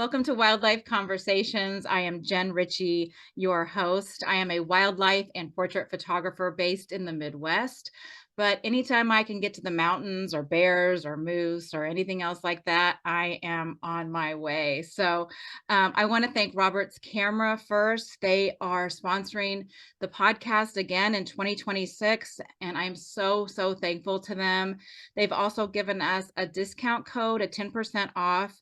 Welcome to Wildlife Conversations. I am Jen Ritchie, your host. I am a wildlife and portrait photographer based in the Midwest. But anytime I can get to the mountains or bears or moose or anything else like that, I am on my way. So I want to thank Robert's Camera first. They are sponsoring the podcast again in 2026, and I'm so thankful to them. They've also given us a discount code, a 10% off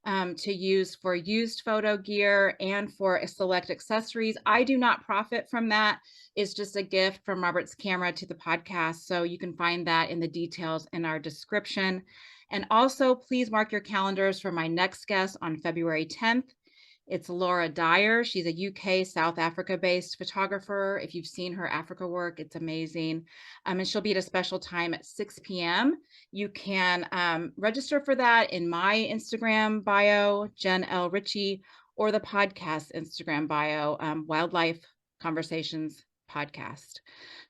to use for used photo gear and for select accessories. I do not profit from that. It's just a gift from Robert's Camera to the podcast. So you can find that in the details in our description. And also, please mark your calendars for my next guest on February 10th. It's Laura Dyer. She's a UK, South Africa-based photographer. If you've seen her Africa work, it's amazing. And she'll be at a special time at 6 p.m. You can register for that in my Instagram bio, Jen L. Ritchie, or the podcast Instagram bio, Wildlife Conversations Podcast.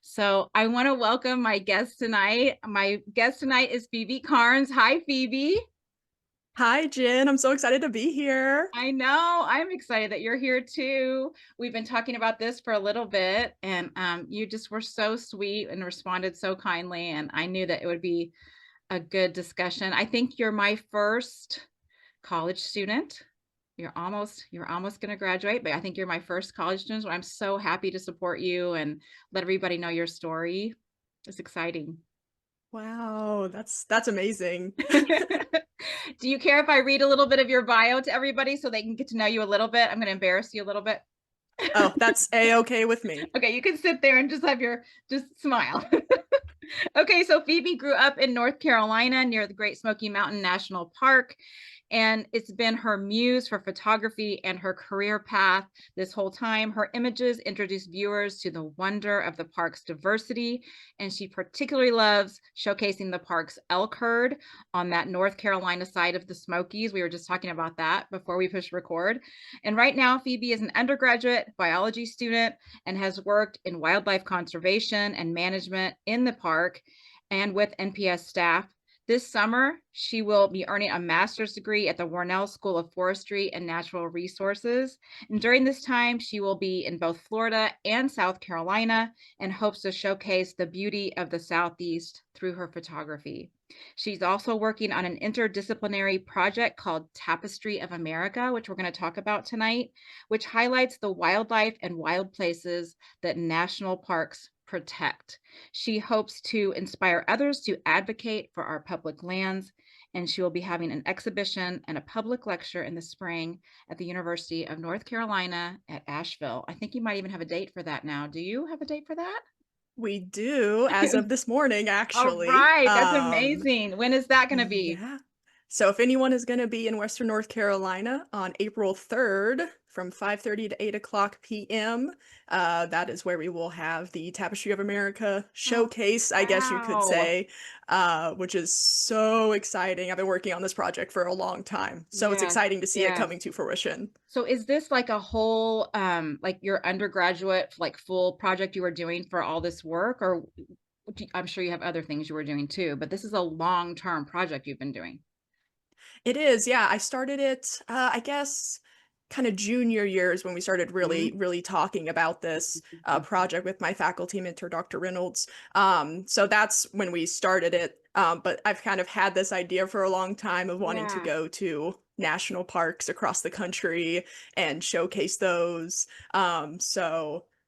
So I want to welcome my guest tonight. My guest tonight is Phoebe Carnes. Hi, Phoebe. Hi, Jen. I'm so excited to be here. I know. I'm excited that you're here too. We've been talking about this for a little bit, and you just were so sweet and responded so kindly, and I knew that it would be a good discussion. I think you're my first college student. You're almost going to graduate, but I think you're my first college student. So I'm so happy to support you and let everybody know your story. It's exciting. Wow, that's amazing. Do you care if I read a little bit of your bio to everybody so they can get to know you a little bit? I'm going to embarrass you a little bit. Oh, that's A-okay with me. Okay, you can sit there and just smile. Okay, so Phoebe grew up in North Carolina near the Great Smoky Mountain National Park. And it's been her muse for photography and her career path this whole time. Her images introduce viewers to the wonder of the park's diversity, and she particularly loves showcasing the park's elk herd on that North Carolina side of the Smokies. We were just talking about that before we pushed record. And right now, Phoebe is an undergraduate biology student and has worked in wildlife conservation and management in the park and with NPS staff. This summer, she will be earning a master's degree at the Warnell School of Forestry and Natural Resources. And during this time, she will be in both Florida and South Carolina and hopes to showcase the beauty of the Southeast through her photography. She's also working on an interdisciplinary project called Tapestry of America, which we're going to talk about tonight, which highlights the wildlife and wild places that national parks protect. She hopes to inspire others to advocate for our public lands, and she will be having an exhibition and a public lecture in the spring at the University of North Carolina at Asheville. I think you might even have a date for that now. Do you have a date for that? We do, as of this morning, All actually. right, that's amazing. When is that going to be? Yeah. So if anyone is going to be in Western North Carolina on April 3rd from 5:30 to 8 o'clock p.m., that is where we will have the Tapestry of America Oh, showcase, I guess you could wow. say, which is so exciting. I've been working on this project for a long time, so it's Yes, exciting to see it yes. coming to fruition. So is this like a whole, like your undergraduate, like full project you were doing for all this work, or I'm sure you have other things you were doing too, but this is a long-term project you've been doing. It is, yeah. I started it, I guess, kind of junior years when we started really talking about this project with my faculty mentor, Dr. Reynolds. So that's when we started it. But I've kind of had this idea for a long time of wanting to Yeah, go to national parks across the country and showcase those.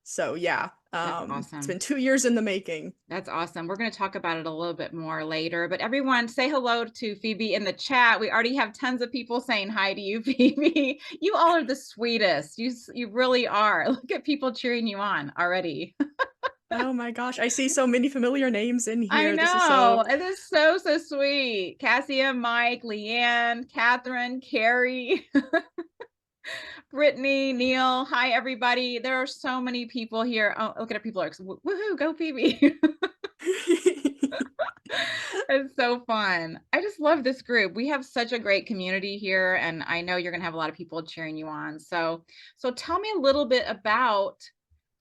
So yeah, that's it's awesome. been 2 years in the making. That's awesome. We're going to talk about it a little bit more later, but everyone say hello to Phoebe in the chat. We already have tons of people saying hi to you, Phoebe. You all are the sweetest. You really are. Look at people cheering you on already. Oh my gosh, I see so many familiar names in I here. This is know. so It is so sweet. Cassia, Mike, Leanne, Catherine, Carrie, Brittany, Neil. Hi, everybody. There are so many people here. Oh, look at it. People are woohoo, go Phoebe. It's so fun. I just love this group. We have such a great community here, and I know you're going to have a lot of people cheering you on. So tell me a little bit about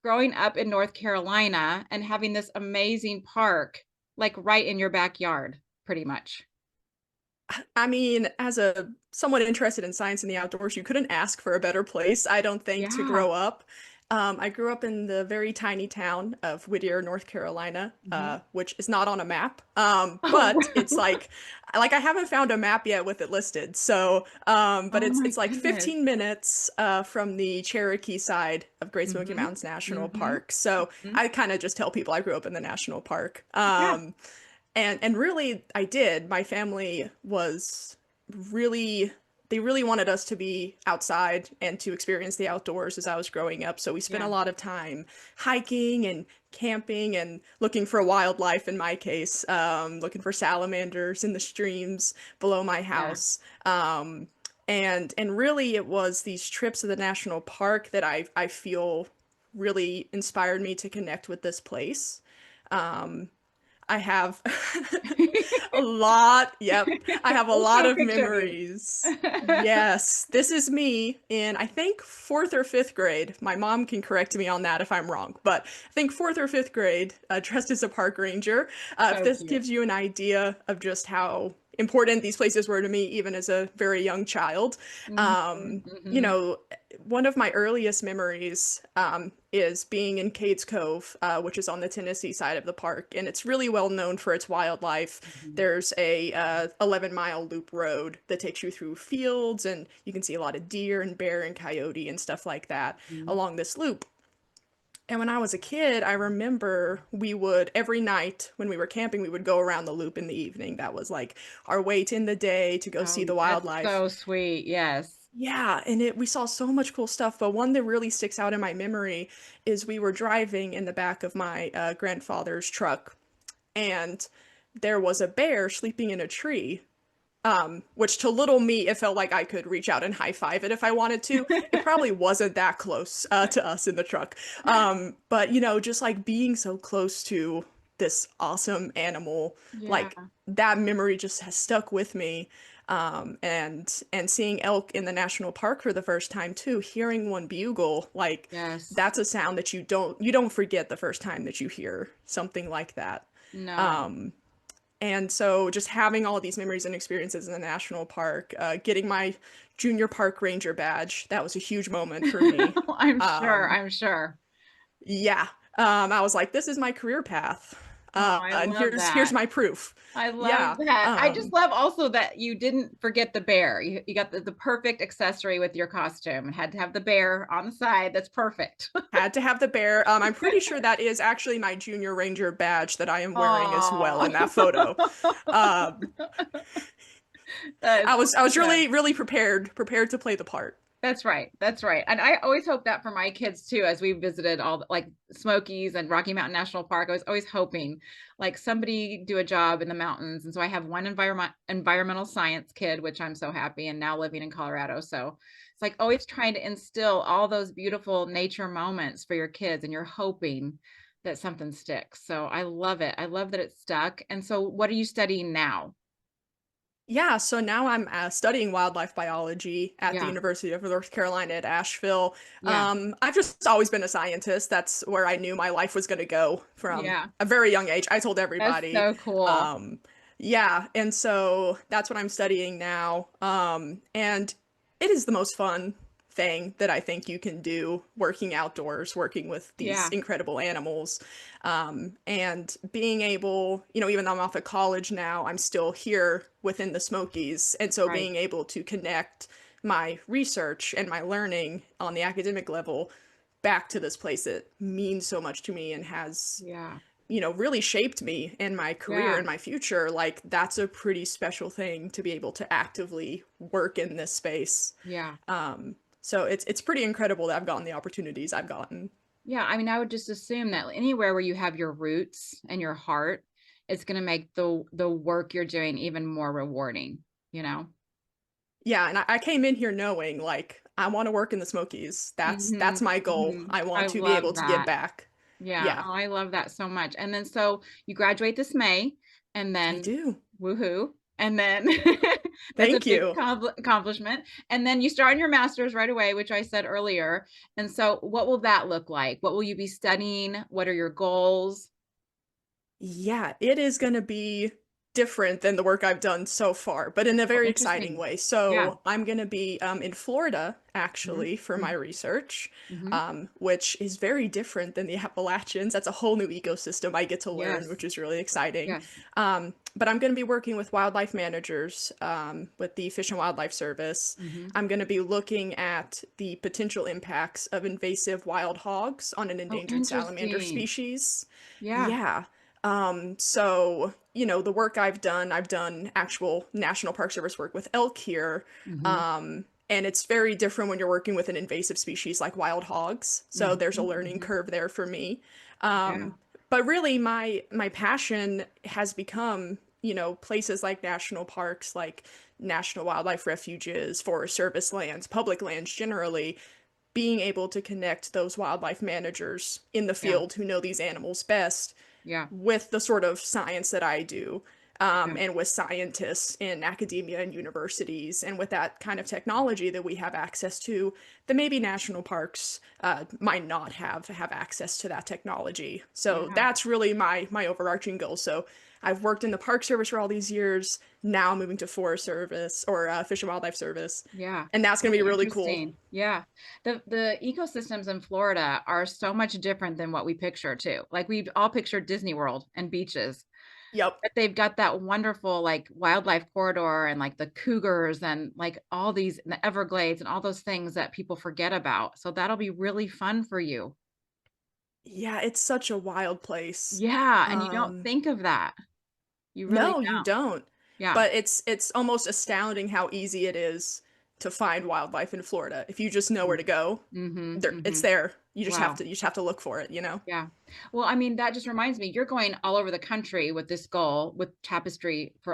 growing up in North Carolina and having this amazing park like right in your backyard, pretty much. I mean, as a someone interested in science and the outdoors, you couldn't ask for a better place, I don't think, to Yeah. grow up. I grew up in the very tiny town of Whittier, North Carolina, Hmm. which is not on a map. Oh, But it's like I haven't found a map yet with it listed. So, but oh my it's like goodness. 15 minutes from the Cherokee side of Great Smoky Hmm. Mountains National Hmm. Park. So Hmm. I kind of just tell people I grew up in the national park. Yeah. And really I did. My family was really they really wanted us to be outside and to experience the outdoors as I was growing up. So we spent a Yeah. lot of time hiking and camping and looking for wildlife in my case, looking for salamanders in the streams below my Yeah. house. And really it was these trips to the national park that I feel really inspired me to connect with this place. Um, I have a lot. Yep. I have a Let's lot show a of picture of you. memories. Yes. This is me in, I think, fourth or fifth grade. My mom can correct me on that if I'm wrong, but I think fourth or fifth grade, dressed as a park ranger. If So this cute. gives you an idea of just how important these places were to me, even as a very young child. Hmm. Um, you Hmm. know, one of my earliest memories is being in Cades Cove, which is on the Tennessee side of the park, and it's really well known for its wildlife. Hmm. There's a 11-mile loop road that takes you through fields, and you can see a lot of deer and bear and coyote and stuff like that Hmm. along this loop. And when I was a kid, I remember we would, every night when we were camping, we would go around the loop in the evening. That was like our wait in the day to go see Oh, the that's wildlife. so sweet. Yes. Yeah, and we saw so much cool stuff, but one that really sticks out in my memory is we were driving in the back of my grandfather's truck, and there was a bear sleeping in a tree. Which to little me, it felt like I could reach out and high five it if I wanted to. It probably wasn't that close to us in the truck. But just like being so close to this awesome animal, Yeah. like that memory just has stuck with me. And seeing elk in the national park for the first time too, hearing one bugle, like Yes. that's a sound that you don't forget the first time that you hear something like that. No. Um, and so just having all these memories and experiences in the national park, getting my junior park ranger badge, that was a huge moment for me. I'm sure. Um, I'm sure. yeah, I was like, this is my career path. Oh, I And love here's that. my proof. I love Yeah. that. I just love also that you didn't forget the bear. You got the perfect accessory with your costume. It had to have the bear on the side. That's perfect. Had to have the bear. I'm pretty sure that is actually my junior ranger badge that I am wearing as well Oh, in that photo. Um, that is I was perfect. really prepared to play the part. That's right. That's right. And I always hope that for my kids too, as we visited all like Smokies and Rocky Mountain National Park. I was always hoping like somebody do a job in the mountains. And so I have one environmental science kid, which I'm so happy, and now living in Colorado. So it's like always trying to instill all those beautiful nature moments for your kids, and you're hoping that something sticks. So I love it. I love that it's stuck. And so what are you studying now? Yeah, so now I'm studying wildlife biology at the Yeah. University of North Carolina at Asheville. Yeah. I've just always been a scientist. That's where I knew my life was going to go from Yeah. a very young age. I told That's everybody. so cool. Um, yeah, and so that's what I'm studying now. And it is the most fun thing that I think you can do working outdoors, working with these Yeah. incredible animals. And being able, even though I'm off at college now, I'm still here within the Smokies. And so Right. being able to connect my research and my learning on the academic level back to this place that means so much to me and has, Yeah. really shaped me in my career Yeah. and my future, like that's a pretty special thing to be able to actively work in this space. Yeah. So it's pretty incredible that I've gotten the opportunities I've gotten. Yeah. I mean, I would just assume that anywhere where you have your roots and your heart, it's going to make the work you're doing even more rewarding, you know? Yeah, and I came in here knowing like I want to work in the Smokies. That's Hmm. my goal. Hmm. I I want to be love able to give that. back. Yeah. Yeah, Oh, I love that so much. And then so you graduate this May, and I then do. woohoo. And then that's a Thank big you. accomplishment. And then you start on your master's right away, which I said earlier. And so what will that look like? What will you be studying? What are your goals? Yeah, it is going to be different than the work I've done so far, but in a Oh, very exciting interesting. way. Yeah. So I'm going to be in Florida Mhm. actually for my Mhm. research, Mhm. which is very different than the Appalachians. That's a whole new ecosystem I get to learn, which Yes. is really exciting. Yes. But I'm going to be working with wildlife managers with the Fish and Wildlife Service. Mhm. I'm going to be looking at the potential impacts of invasive wild hogs on an Oh, endangered salamander interesting. species. Yeah. Yeah. So, the work I've done actual National Park Service work with elk here. Mhm. And it's very different when you're working with an invasive species like wild hogs. So Mhm. there's a learning Mhm. curve there for me. Yeah. But really my passion has become, places like national parks, like national wildlife refuges, Forest Service lands, public lands generally, being able to connect those wildlife managers in the Yeah. field who know these animals best Yeah. with the sort of science that I do, Yeah. and with scientists in academia and universities, and with that kind of technology that we have access to, that maybe national parks might not have access to that technology. So Yeah. that's really my overarching goal. So I've worked in the Park Service for all these years. Now I'm moving to Forest Service or Fish and Wildlife Service, Yeah. and that's going to be Really really cool. interesting. Yeah. The ecosystems in Florida are so much different than what we picture too. Like we've all pictured Disney World and beaches, Yep. but they've got that wonderful like wildlife corridor and like the cougars and like all these the Everglades and all those things that people forget about. So that'll be really fun for you. Yeah, it's such a wild place. Yeah, and you don't Um, think of that. You really No, you don't. don't. Yeah. But it's almost astounding how easy it is to find wildlife in Florida. If you just know where to go, Mm-hmm. it's Mm-hmm. there. Wow. You just have to look for it, you know? Yeah. Well, I mean, that just reminds me, you're going all over the country with this goal with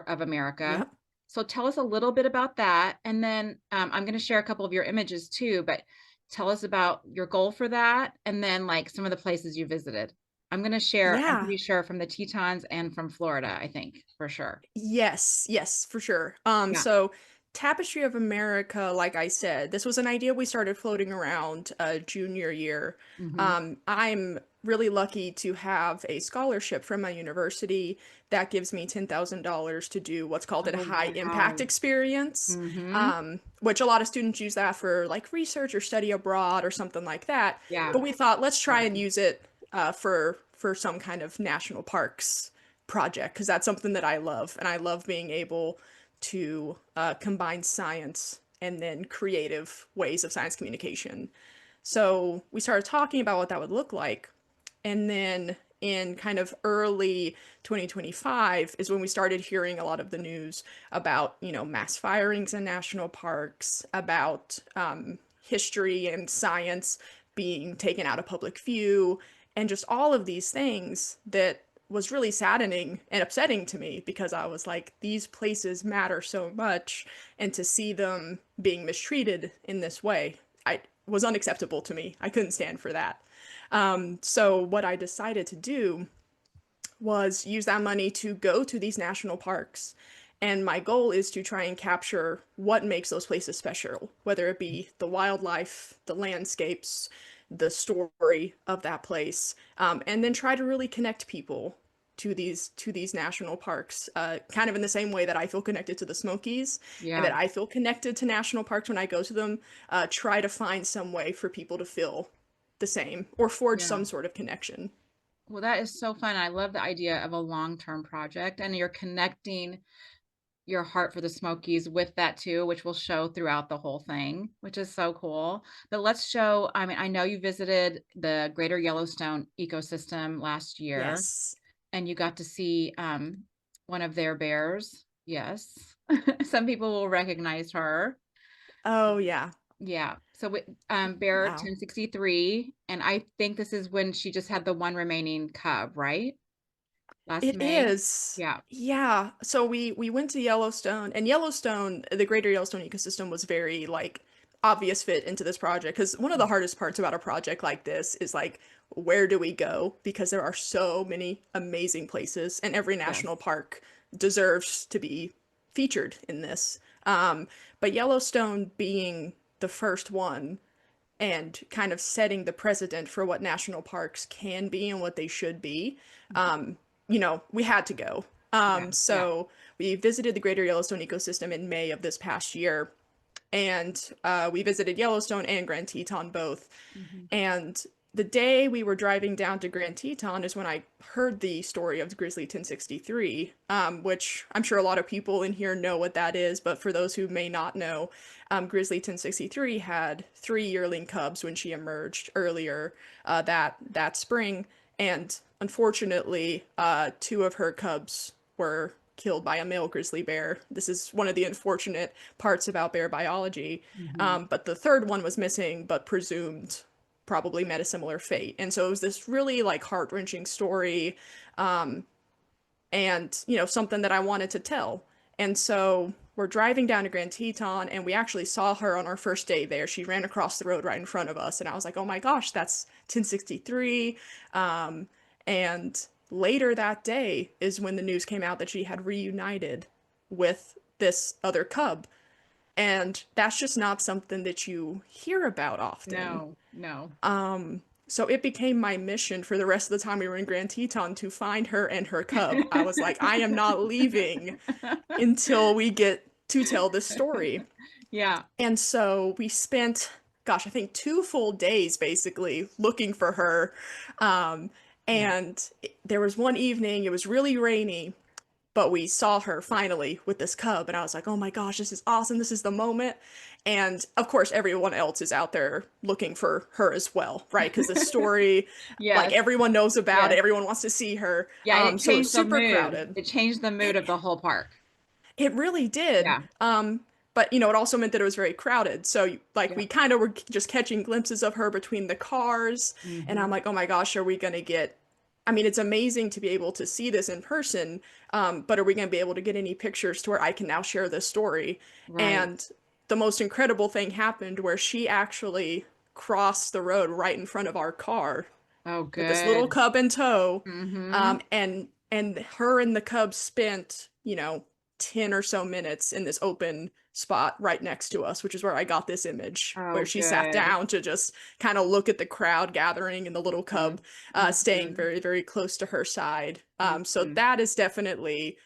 of America. Yep. So tell us a little bit about that. And then I'm going to share a couple of your images too, but tell us about your goal for that. And then like some of the places you visited. I'm going to share, I'm Yeah. pretty sure from the Tetons and from Florida, I think for sure. Yes, yes, for sure. Yeah. So Tapestry of America, like I said, this was an idea we started floating around junior year. Hmm. I'm really lucky to have a scholarship from my university that gives me $10,000 to do what's called a Oh, high impact wow. experience, Hmm. which a lot of students use that for like research or study abroad or something like that. Yeah. But we thought, let's try and use it for some kind of national parks project because that's something that I love, and I love being able to combine science and then creative ways of science communication. So we started talking about what that would look like, and then in kind of early 2025 is when we started hearing a lot of the news about, mass firings in national parks, about history and science being taken out of public view, and just all of these things that was really saddening and upsetting to me because I was like, these places matter so much, and to see them being mistreated in this way, I was unacceptable to me. I couldn't stand for that. So what I decided to do was use that money to go to these national parks. And my goal is to try and capture what makes those places special, whether it be the wildlife, the landscapes, the story of that place, and then try to really connect people to these national parks, kind of in the same way that I feel connected to the Smokies, and Yeah. that I feel connected to national parks when I go to them. Try to find some way for people to feel the same or forge Yeah. some sort of connection. Well, that is so fun. I love the idea of a long-term project and you're connecting your heart for the Smokies with that too, which will show throughout the whole thing, which is so cool. But let's show, I mean, I know you visited the Greater Yellowstone ecosystem last year Yes. and you got to see one of their bears. Yes. Some people will recognize her. Oh, yeah. Yeah. So with Bear Wow. 1063, and I think this is when she just had the one remaining cub, right? Last It May. is. Yeah. Yeah. So we went to Yellowstone, and Yellowstone, the Greater Yellowstone ecosystem was very like obvious fit into this project because one of the hardest parts about a project like this is like where do we go? Because there are so many amazing places, and every national Yes. park deserves to be featured in this. But Yellowstone being the first one and kind of setting the precedent for what national parks can be and what they should be, we had to go. Yeah. Yeah. So we visited the Greater Yellowstone ecosystem in May of this past year, and we visited Yellowstone and Grand Teton both. Mhm. And the day we were driving down to Grand Teton is when I heard the story of Grizzly 1063, which I'm sure a lot of people in here know what that is, but for those who may not know, Grizzly 1063 had 3 yearling cubs when she emerged earlier that spring, and unfortunately, 2 of her cubs were killed by a male grizzly bear. This is one of the unfortunate parts about bear biology. Mhm. But the third one was missing, but presumed probably met a similar fate. And so it was this really like heart-wrenching story, and something that I wanted to tell. And so we're driving down to Grand Teton, and we actually saw her on our first day there. She ran across the road right in front of us, and I was like, oh my gosh, that's 1063. And later that day is when the news came out that she had reunited with this other cub. And that's just not something that you hear about often. No, no. So it became my mission for the rest of the time we were in Grand Teton to find her and her cub. I was like, I am not leaving until we get to tell this story. Yeah. And so we spent, gosh, I think 2 full days basically looking for her. Yeah. And there was one evening, it was really rainy, but we saw her finally with this cub, and I was like, oh my gosh, this is awesome, this is the moment. And of course everyone else is out there looking for her as well, right? Because the story, like, Yes. everyone knows about it, Yes. everyone wants to see her. Yeah, and it So it was changed the super mood. crowded. It changed the mood it of the whole park. it really did. Yeah. But it also meant that it was very crowded, so like Yeah. we kind of were just catching glimpses of her between the cars. And I'm Mhm. like, oh my gosh, are we gonna get, I mean, it's amazing to be able to see this in person, but are we going to be able to get any pictures to where I can now share this story? Right. And the most incredible thing happened where she actually crossed the road right in front of our car Oh, with this little good. cub in tow. Mhm. And her and the cub spent, 10 or so minutes in this open spot right next to us, which is where I got this image where Oh, she sat good. down to just kind of look at the crowd gathering and the little Mhm. cub staying Mhm. very, very close to her side. So Mhm. that is definitely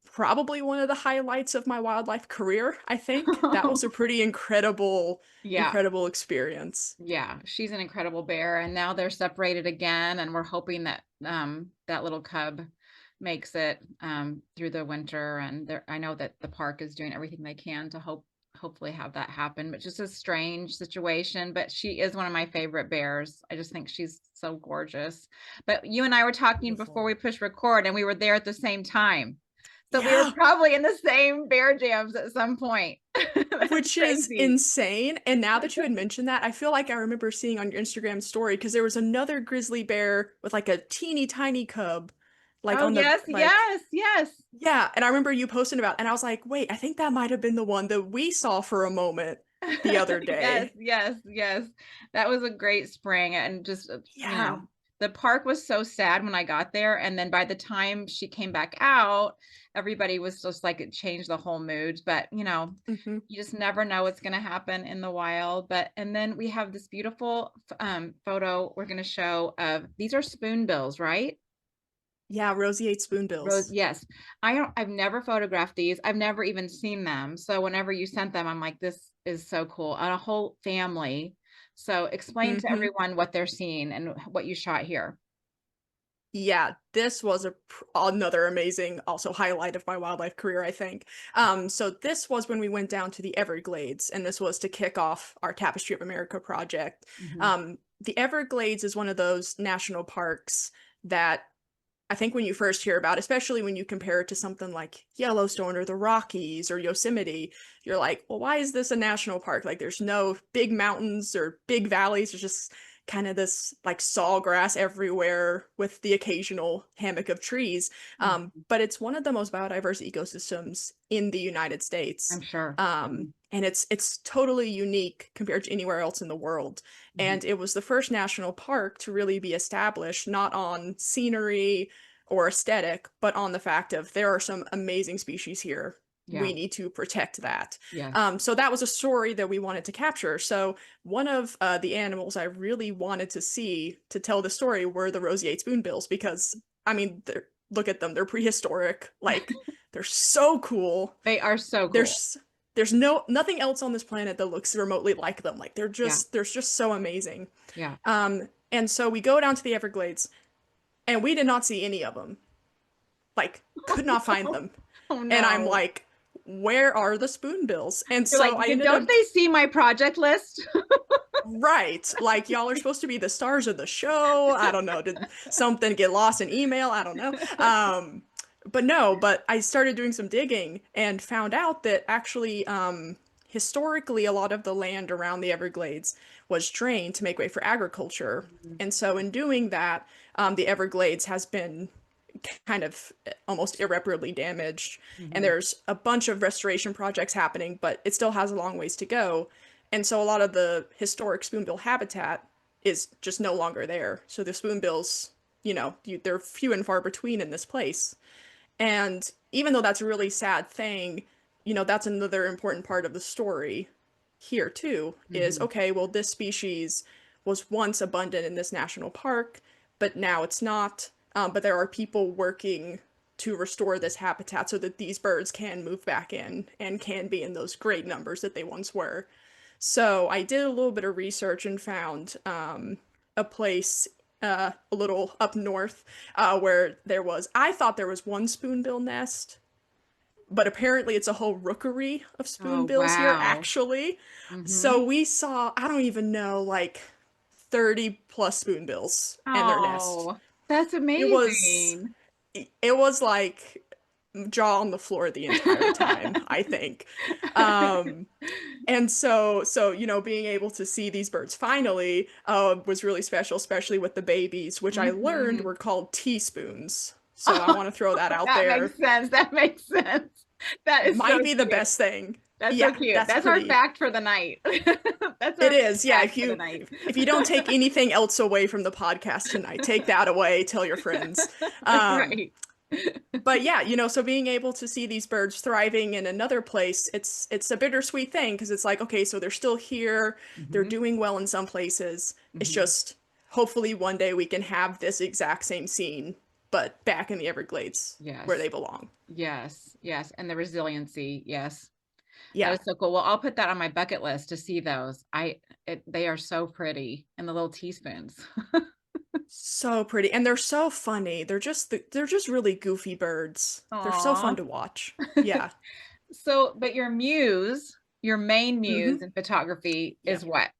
probably one of the highlights of my wildlife career, I think. That was a pretty incredible, Yeah. incredible experience. Yeah, she's an incredible bear, and now they're separated again, and we're hoping that that little cub makes it through the winter. And I know that the park is doing everything they can to hopefully have that happen. But just a strange situation. But she is one of my favorite bears. I just think she's so gorgeous. But you and I were talking before Beautiful. we pushed record, and we were there at the same time. So we were Yeah, probably in the same bear jams at some point. That's which is crazy. insane. And now that you had mentioned that, I feel like I remember seeing on your Instagram story because there was another grizzly bear with like a teeny tiny cub, like Oh, on the yes, like, yes, yes. yeah. And I remember you posting about, and I was like, wait, I think that might have been the one that we saw for a moment the other Yes, day. yes, yes. That was a great spring, and just, Yeah. the park was so sad when I got there, and then by the time she came back out, everybody was just like it changed the whole mood. But, Hmm. you just never know what's going to happen in the wild. But and then we have this beautiful photo we're going to show of these are spoonbills, right? Yeah, roseate Rose, spoonbills. yes. I've never photographed these. I've never even seen them. So whenever you sent them, I'm like, this is so cool. And a whole family. So explain to Hmm. everyone what they're seeing and what you shot here. Yeah, this was another amazing also highlight of my wildlife career, I think. So this was when we went down to the Everglades, and this was to kick off our Tapestry of America project. Hmm. The Everglades is one of those national parks that I think when you first hear about, especially when you compare it to something like Yellowstone or the Rockies or Yosemite, you're like, well, why is this a national park? Like, there's no big mountains or big valleys. There's just kind of this like sawgrass everywhere with the occasional hammock of trees. Hmm. But it's one of the most biodiverse ecosystems in the United States. I'm sure. Hmm. And it's totally unique compared to anywhere else in the world. Hmm. And it was the first national park to really be established, not on scenery or aesthetic, but on the fact of there are some amazing species here. Yeah. We need to protect that. Yes. So that was a story that we wanted to capture. So one of the animals I really wanted to see to tell the story were the roseate spoonbills because, I mean, look at them. They're prehistoric. Like, they're so cool. They are so cool. There's there's nothing else on this planet that looks remotely like them. Like, Yeah. they're just so amazing. Yeah. And so we go down to the Everglades, and we did not see any of them. Like, could not find them. Oh And I'm no. like, where are the spoonbills? And You're like, so I ended don't up, they see my project list? right, like, y'all are supposed to be the stars of the show. I don't know. Did something get lost in email? I don't know. But no, but I started doing some digging and found out that actually, historically, a lot of the land around the Everglades was drained to make way for agriculture. Mhm. And so in doing that, the Everglades has been kind of almost irreparably damaged. And Mhm. there's a bunch of restoration projects happening, but it still has a long ways to go. And so a lot of the historic spoonbill habitat is just no longer there. So the spoonbills, they're few and far between in this place. And even though that's a really sad thing, that's another important part of the story here too, is Mhm. okay, well, this species was once abundant in this national park, but now it's not. But there are people working to restore this habitat so that these birds can move back in and can be in those great numbers that they once were. So I did a little bit of research and found a place a little up north where I thought there was one spoonbill nest, but apparently it's a whole rookery of Oh spoonbills here, wow. actually. Mhm. So we saw, I don't even know, like 30 plus spoonbills and their nest. Oh, that's It was, amazing. it was like jaw on the floor the entire time, I think. Um, and so being able to see these birds finally was really special, especially with the babies, which I learned Mhm. were called teaspoons. So I Oh, want to throw that out that makes there. sense. That makes sense. That is so Might be the cute. best thing. That's so Yeah, cute. that's That's our pretty. fact for the night. That's It our is. Yeah, fact for the night. if you don't take anything else away from the podcast tonight, take that away, tell your friends. Um, Right. but yeah, so being able to see these birds thriving in another place, it's a bittersweet thing because it's like, okay, so they're still here, they're Mhm. doing well in some places. It's Mhm. just hopefully one day we can have this exact same scene, but back in the Everglades where Yes. they belong. Yes. Yes. And the resiliency. Yes. That Yeah, is so cool. Well, I'll put that on my bucket list to see those. They are so pretty and the little teaspoons. so pretty, and they're so funny. They're just really goofy birds. They're so Aw. fun to watch. Yeah. So, but your main Mm-hmm. muse in photography Yeah. is what?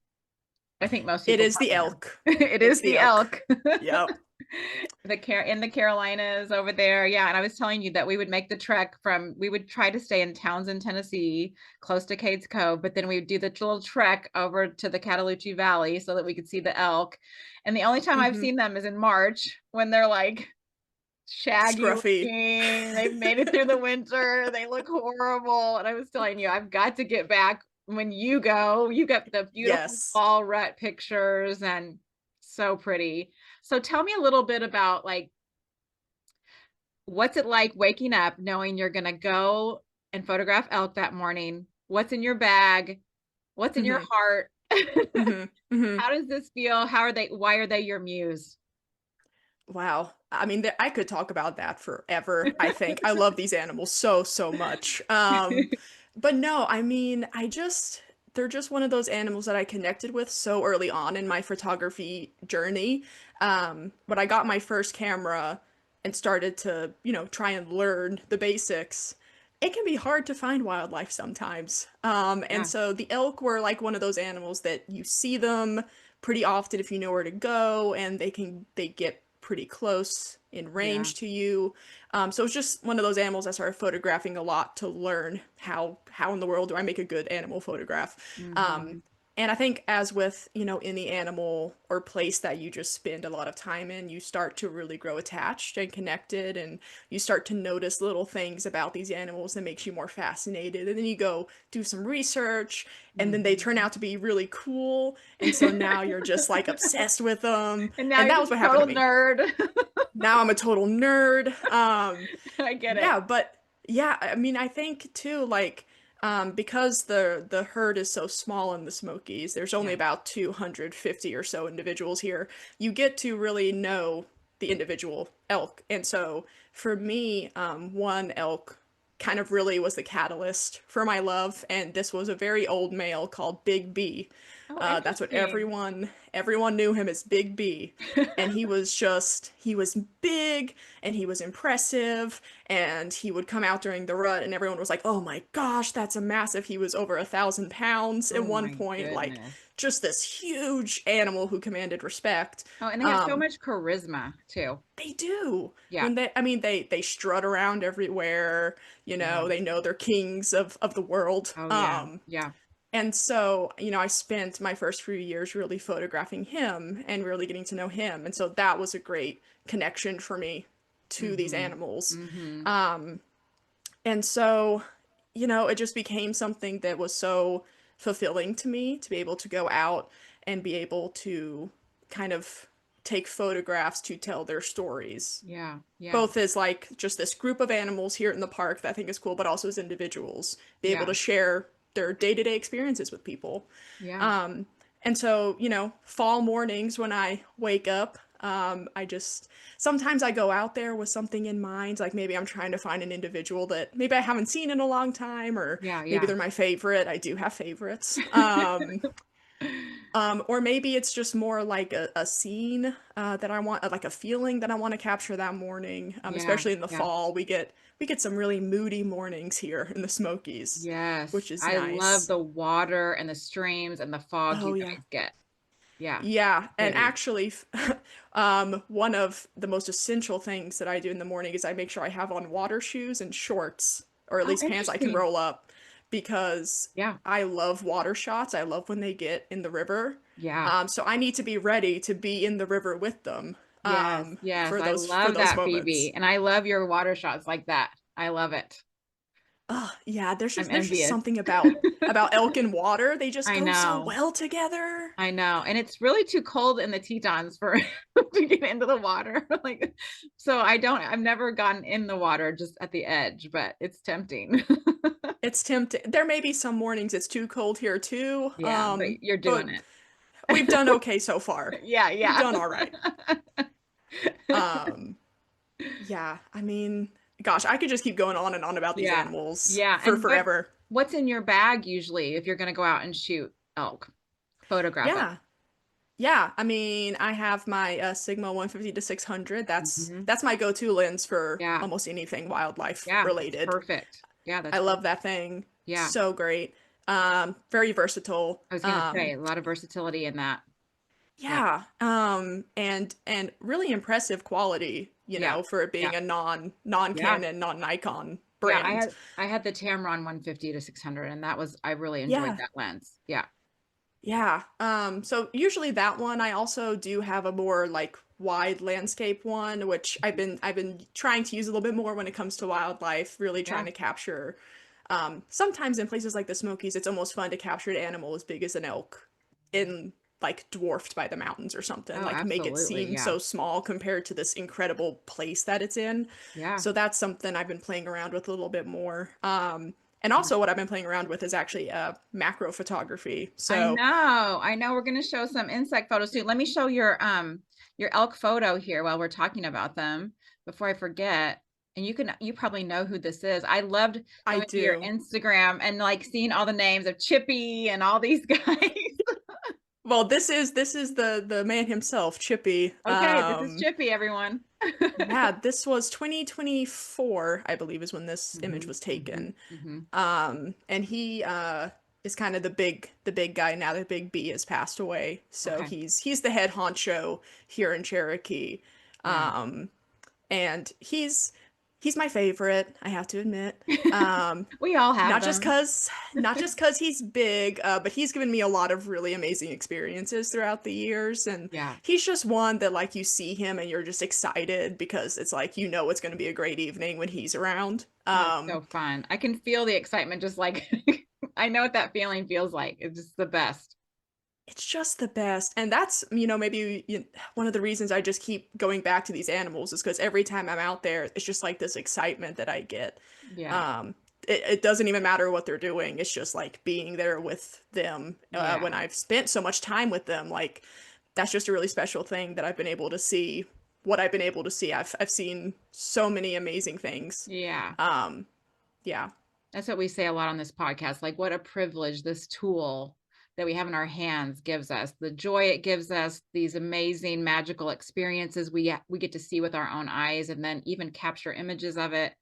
I think most It people is the probably elk. know. It It's is the the elk. elk. Yep. In the Carolinas over there. Yeah. And I was telling you that we would make the trek we would try to stay in Townsend, Tennessee, close to Cades Cove, but then we would do the little trek over to the Cataloochee Valley so that we could see the elk. And the only time I've Mm-hmm. seen them is in March when they're like shaggy Scruffy. looking. They've made it through the winter. They look horrible. And I was telling you, I've got to get back when you go. You got the beautiful Yes. fall rut pictures and so pretty. So tell me a little bit about like what's it like waking up knowing you're going to go and photograph elk that morning? What's in your bag? What's in your Mm-hmm. heart? Mm-hmm. Mm-hmm. How does this feel? Why are they your muse? Wow. I mean, I could talk about that forever, I think. I love these animals so, so much. But no, I mean, they're just one of those animals that I connected with so early on in my photography journey. When I got my first camera and started to, try and learn the basics, it can be hard to find wildlife sometimes. And Yeah, so the elk were like one of those animals that you see them pretty often if you know where to go, and they get pretty close in yeah. range to you. So it's just one of those animals I started photographing a lot to learn how in the world do I make a good animal photograph. Hmm. And I think as with, any animal or place that you just spend a lot of time in, you start to really grow attached and connected, and you start to notice little things about these animals that makes you more fascinated. And then you go do some research, and then they turn Hmm. out to be really cool. And so now you're just like obsessed with them. And now And you're that just was what a happened to total me. nerd. Now I'm a total nerd. I get it. Yeah, but yeah, I mean, I think too, like, because the herd is so small in the Smokies, there's only Yeah. about 250 or so individuals here. You get to really know the individual elk. And so for me, one elk kind of really was the catalyst for my love, and this was a very old male called Big B. Oh, That's what interesting. everyone knew him as Big B. And he was big and he was impressive, and he would come out during the rut and everyone was like, oh my gosh, that's a massive. He was over 1,000 pounds at Oh one my point, like goodness. just this huge animal who commanded respect. Oh, and they have so Um, much charisma too. they do. Yeah. When I mean, they strut around everywhere. Yeah. They know they're kings of the world. Oh yeah. Yeah. And so, I spent my first few years really photographing him and really getting to know him. And so that was a great connection for me to these Mm-hmm. animals. Mm-hmm. And so, it just became something that was so fulfilling to me to be able to go out and be able to kind of take photographs to tell their stories. Yeah. Yeah. Both as like just this group of animals here in the park that I think is cool, but also as individuals, be able Yeah. to share their day-to-day experiences with people. Yeah. Um, and so, fall mornings when I wake up, I just sometimes I go out there with something in mind, like maybe I'm trying to find an individual that maybe I haven't seen in a long time, or Yeah. maybe Yeah. they're my favorite. I do have favorites. Or maybe it's just more like a scene that I want, like a feeling that I want to capture that morning. Yeah. Especially in the Yeah. fall, we get some really moody mornings here in the Smokies, Yes. which is I love nice. the water and the streams and the fog Oh you yeah. guys get. Yeah. Yeah, and Pretty. actually, one of the most essential things that I do in the morning is I make sure I have on water shoes and shorts, or at Oh, least pants I can interesting. roll up, because Yeah. I love water shots. I love when they get in the river. Yeah. So I need to be ready to be in the river with them, Yes. Yes. for I those love that, moments. Phoebe. And I love your water shots like that. I love it. Oh, yeah, I'm there's just envious. something about elk and water. They just I go so know. well together. I know. And it's really too cold in the Tetons for to get into the water. Like, so I've never gotten in the water, just at the edge, but it's tempting. It's tempting. There may be some mornings it's too cold here too, Yeah, but you're doing but it. we've done okay so far. Yeah, We've yeah. done all right. Um, yeah, I mean, gosh, I could just keep going on and on about these Yeah. animals Yeah. for And forever. what's in your bag usually if you're going to go out and shoot elk, photograph elk? Yeah. Yeah, I mean, I have my Sigma 150 to 600. Hmm. That's my go-to lens for Yeah. almost anything wildlife Yeah, that's related. perfect. Yeah, I that's love perfect. that thing. Yeah. So great. Very versatile. I was going to say a lot of versatility in that. Yeah. Yeah. And really impressive quality, Yeah. for it Yeah. being a Yeah. non-Canon, non-Nikon Yeah, brand. I had the Tamron 150 to 600 and I really enjoyed Yeah. that lens. Yeah. Yeah. So usually that one, I also do have a more like wide landscape one, which I've been trying to use a little bit more when it comes to wildlife, really trying Yeah. to capture. Sometimes in places like the Smokies, it's almost fun to capture an animal as big as an elk in like dwarfed by the mountains or something, Oh, like make it absolutely. seem Yeah. so small compared to this incredible place that it's in. Yeah. So that's something I've been playing around with a little bit more. And Yeah. also what I've been playing around with is actually macro photography. I So know. I know we're going to show some insect photos too. Let me show your elk photo here while we're talking about them before I forget. And you probably know who this is. I loved I going to your do. Instagram and like seeing all the names of Chippy and all these guys. Well, this is the man himself, Chippy. Okay, this is Chippy, everyone. Yeah, this was 2024, I believe, is when this image Hmm. was Hmm. taken. Hmm. And he is kind of the big guy now that Big B has passed away. So Okay. he's the head honcho here in Cherokee. Yeah. Um, and he's my favorite, I have to admit. We all have Not just them. cause not just cause he's big, but he's given me a lot of really amazing experiences throughout the years, and Yeah. he's just one that like you see him and you're just excited because it's like it's going to be a great evening when he's around. Oh, it's so fun. I can feel the excitement just like I know what that feeling feels like. It's just the best. It's just the best, and that's maybe one of the reasons I just keep going back to these animals is because every time I'm out there, it's just like this excitement that I get. Yeah. Um, it doesn't even matter what they're doing. It's just like being there with them Yeah. when I've spent so much time with them. Like that's just a really special thing that I've been able to see what I've been able to see. I've seen so many amazing things. Yeah. Um, yeah. That's what we say a lot on this podcast. Like, what a privilege this tool that we have in our hands gives us. The joy it gives us, these amazing magical experiences we get to see with our own eyes, and then even capture images of it.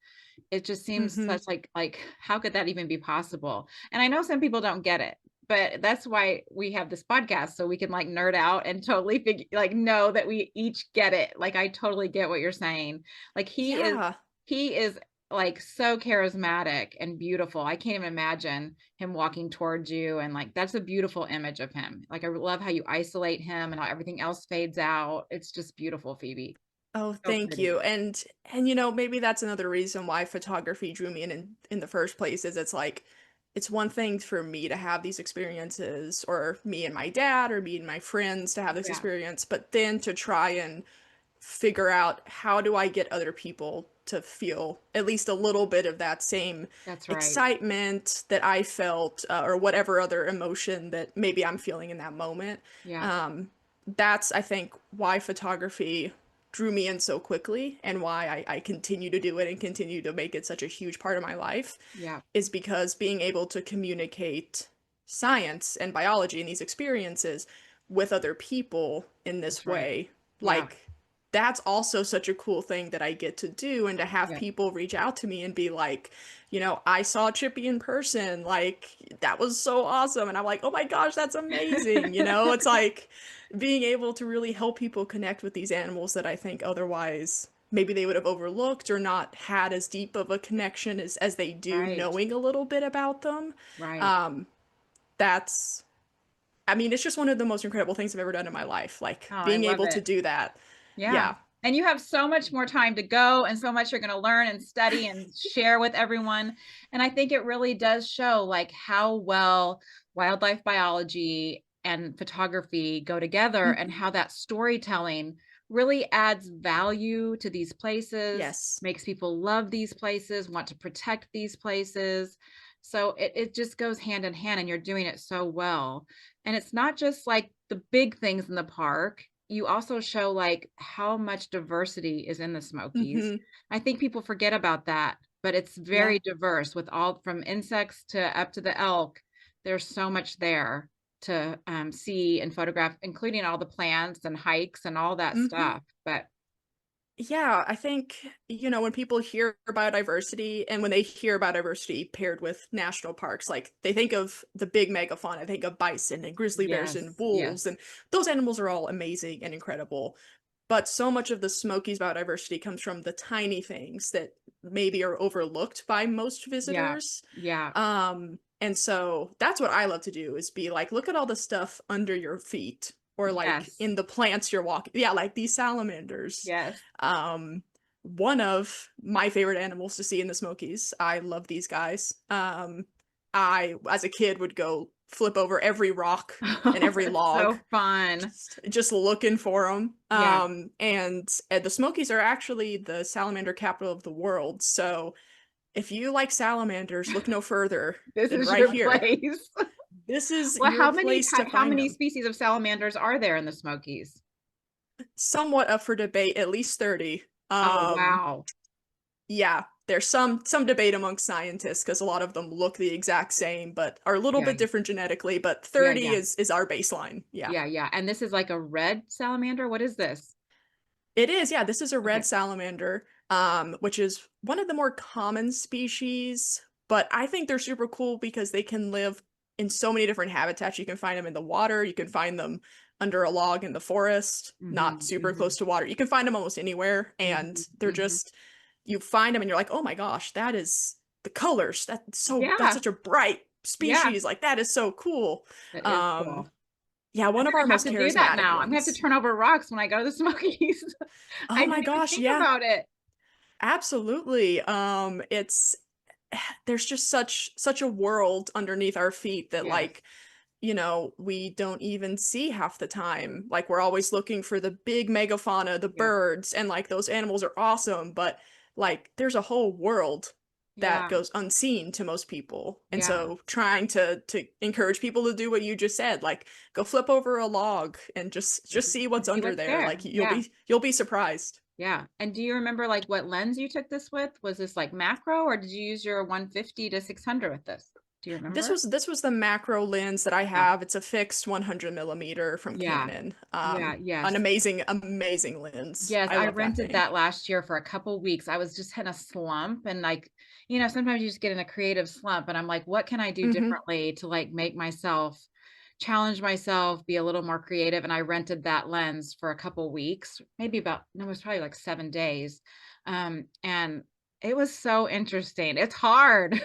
It just seems Hmm. such like how could that even be possible? And I know some people don't get it, but that's why we have this podcast, so we can like nerd out and totally know that we each get it. Like, I totally get what you're saying. Like, Yeah. he is like so charismatic and beautiful. I can't even imagine him walking towards you, and like that's a beautiful image of him. Like, I love how you isolate him and how everything else fades out. It's just beautiful, Phoebe. Oh, So thank pretty. you. And you know, maybe that's another reason why photography drew me in the first place is it's like it's one thing for me to have these experiences or me and my dad or me and my friends to have this Yeah, experience, but then to try and figure out how do I get other people to feel at least a little bit of that same that's right. excitement that I felt, or whatever other emotion that maybe I'm feeling in that moment. Yeah, Um, that's, I think, why photography drew me in so quickly and why I continue to do it and continue to make it such a huge part of my life yeah, is because being able to communicate science and biology and these experiences with other people in this that's right. way, Yeah, like that's also such a cool thing that I get to do and to have yeah, people reach out to me and be like, you know, I saw Chippy in person, like that was so awesome. And I'm like, oh my gosh, that's amazing. You know, it's like being able to really help people connect with these animals that I think otherwise maybe they would have overlooked or not had as deep of a connection as they do right, knowing a little bit about them. right. Um, that's, I mean, it's just one of the most incredible things I've ever done in my life. Like Oh, I being love able to it. do that. Yeah. Yeah. And you have so much more time to go and so much you're going to learn and study and share with everyone. And I think it really does show like how well wildlife biology and photography go together, and Mhm. how that storytelling really adds value to these places, Yes. makes people love these places, want to protect these places. So it just goes hand in hand, and you're doing it so well. And it's not just like the big things in the park. You also show like how much diversity is in the Smokies. Hmm. I think people forget about that, but it's Yeah. very diverse with all from insects to up to the elk. There's so much there to see and photograph, including all the plants and hikes and all that Hmm. stuff. But Yeah, I think, you know, when people hear biodiversity and when they hear biodiversity paired with national parks, like they think of the big megafauna, they think of bison and grizzly bears and yes, wolves, yes, and those animals are all amazing and incredible. But so much of the Smokies biodiversity comes from the tiny things that maybe are overlooked by most yeah, visitors. yeah, And so that's what I love to do is be like, look at all the stuff under your feet or like yes, in the plants you're walking. Yeah, like these salamanders. yes. Um, one of my favorite animals to see in the Smokies. I love these guys. I, as a kid, would go flip over every rock and Oh, every that's log so fun. just looking for them. Yeah. And the Smokies are actually the salamander capital of the world. So if you like salamanders, look no further This than is right your here. place. This is Well, your place to how find many them. species of salamanders are there in the Smokies? Somewhat up for debate, at least 30. Oh, wow. Yeah, there's some debate amongst scientists because a lot of them look the exact same, but are a little Yeah, bit different genetically. But yeah, 30 yeah, is our baseline. Yeah, yeah, yeah. And this is like a red salamander? What is this? it is. Yeah, this is a red Okay. salamander, which is one of the more common species. But I think they're super cool because they can live in so many different habitats. You can find them in the water. You can find them under a log in the forest, not Mhm, super mhm, close to water. You can find them almost anywhere, and mhm, they're mhm. just you find them and you're like, "Oh my gosh, that is the colors. That's Yeah, such a bright yeah, species. Like that is so cool." that is Um cool. yeah, I one of think our I have most to do that charismatic now. I'm gonna have to ones. turn over rocks when I go to the Smokies. I Oh didn't my even gosh, think yeah. about it. Absolutely. It's there's just such a world underneath our feet that Yes, like, you know, we don't even see half the time. Like we're always looking for the big megafauna, the yeah, birds, and like those animals are awesome, but like there's a whole world that Yeah. goes unseen to most people. And Yeah. so trying to encourage people to do what you just said, like go flip over a log and just see what's See under what's there. there. Like Yeah. you'll be surprised. Yeah. And do you remember like what lens you took this with? Was this like macro or did you use your 150 to 600 with this? Do you remember? This was the macro lens that I Yeah. have. It's a fixed 100 millimeter from Yeah. Canon. Yeah. An Yes. amazing lens. Yes, I I love that rented thing. that last year for a couple weeks. I was just in a slump and like, sometimes you just get in a creative slump and I'm like, what can I do Hmm. differently to like make myself challenge myself, be a little more creative? And I rented that lens for a couple weeks, maybe about, no, it was probably like 7 days. And it was so interesting. It's hard.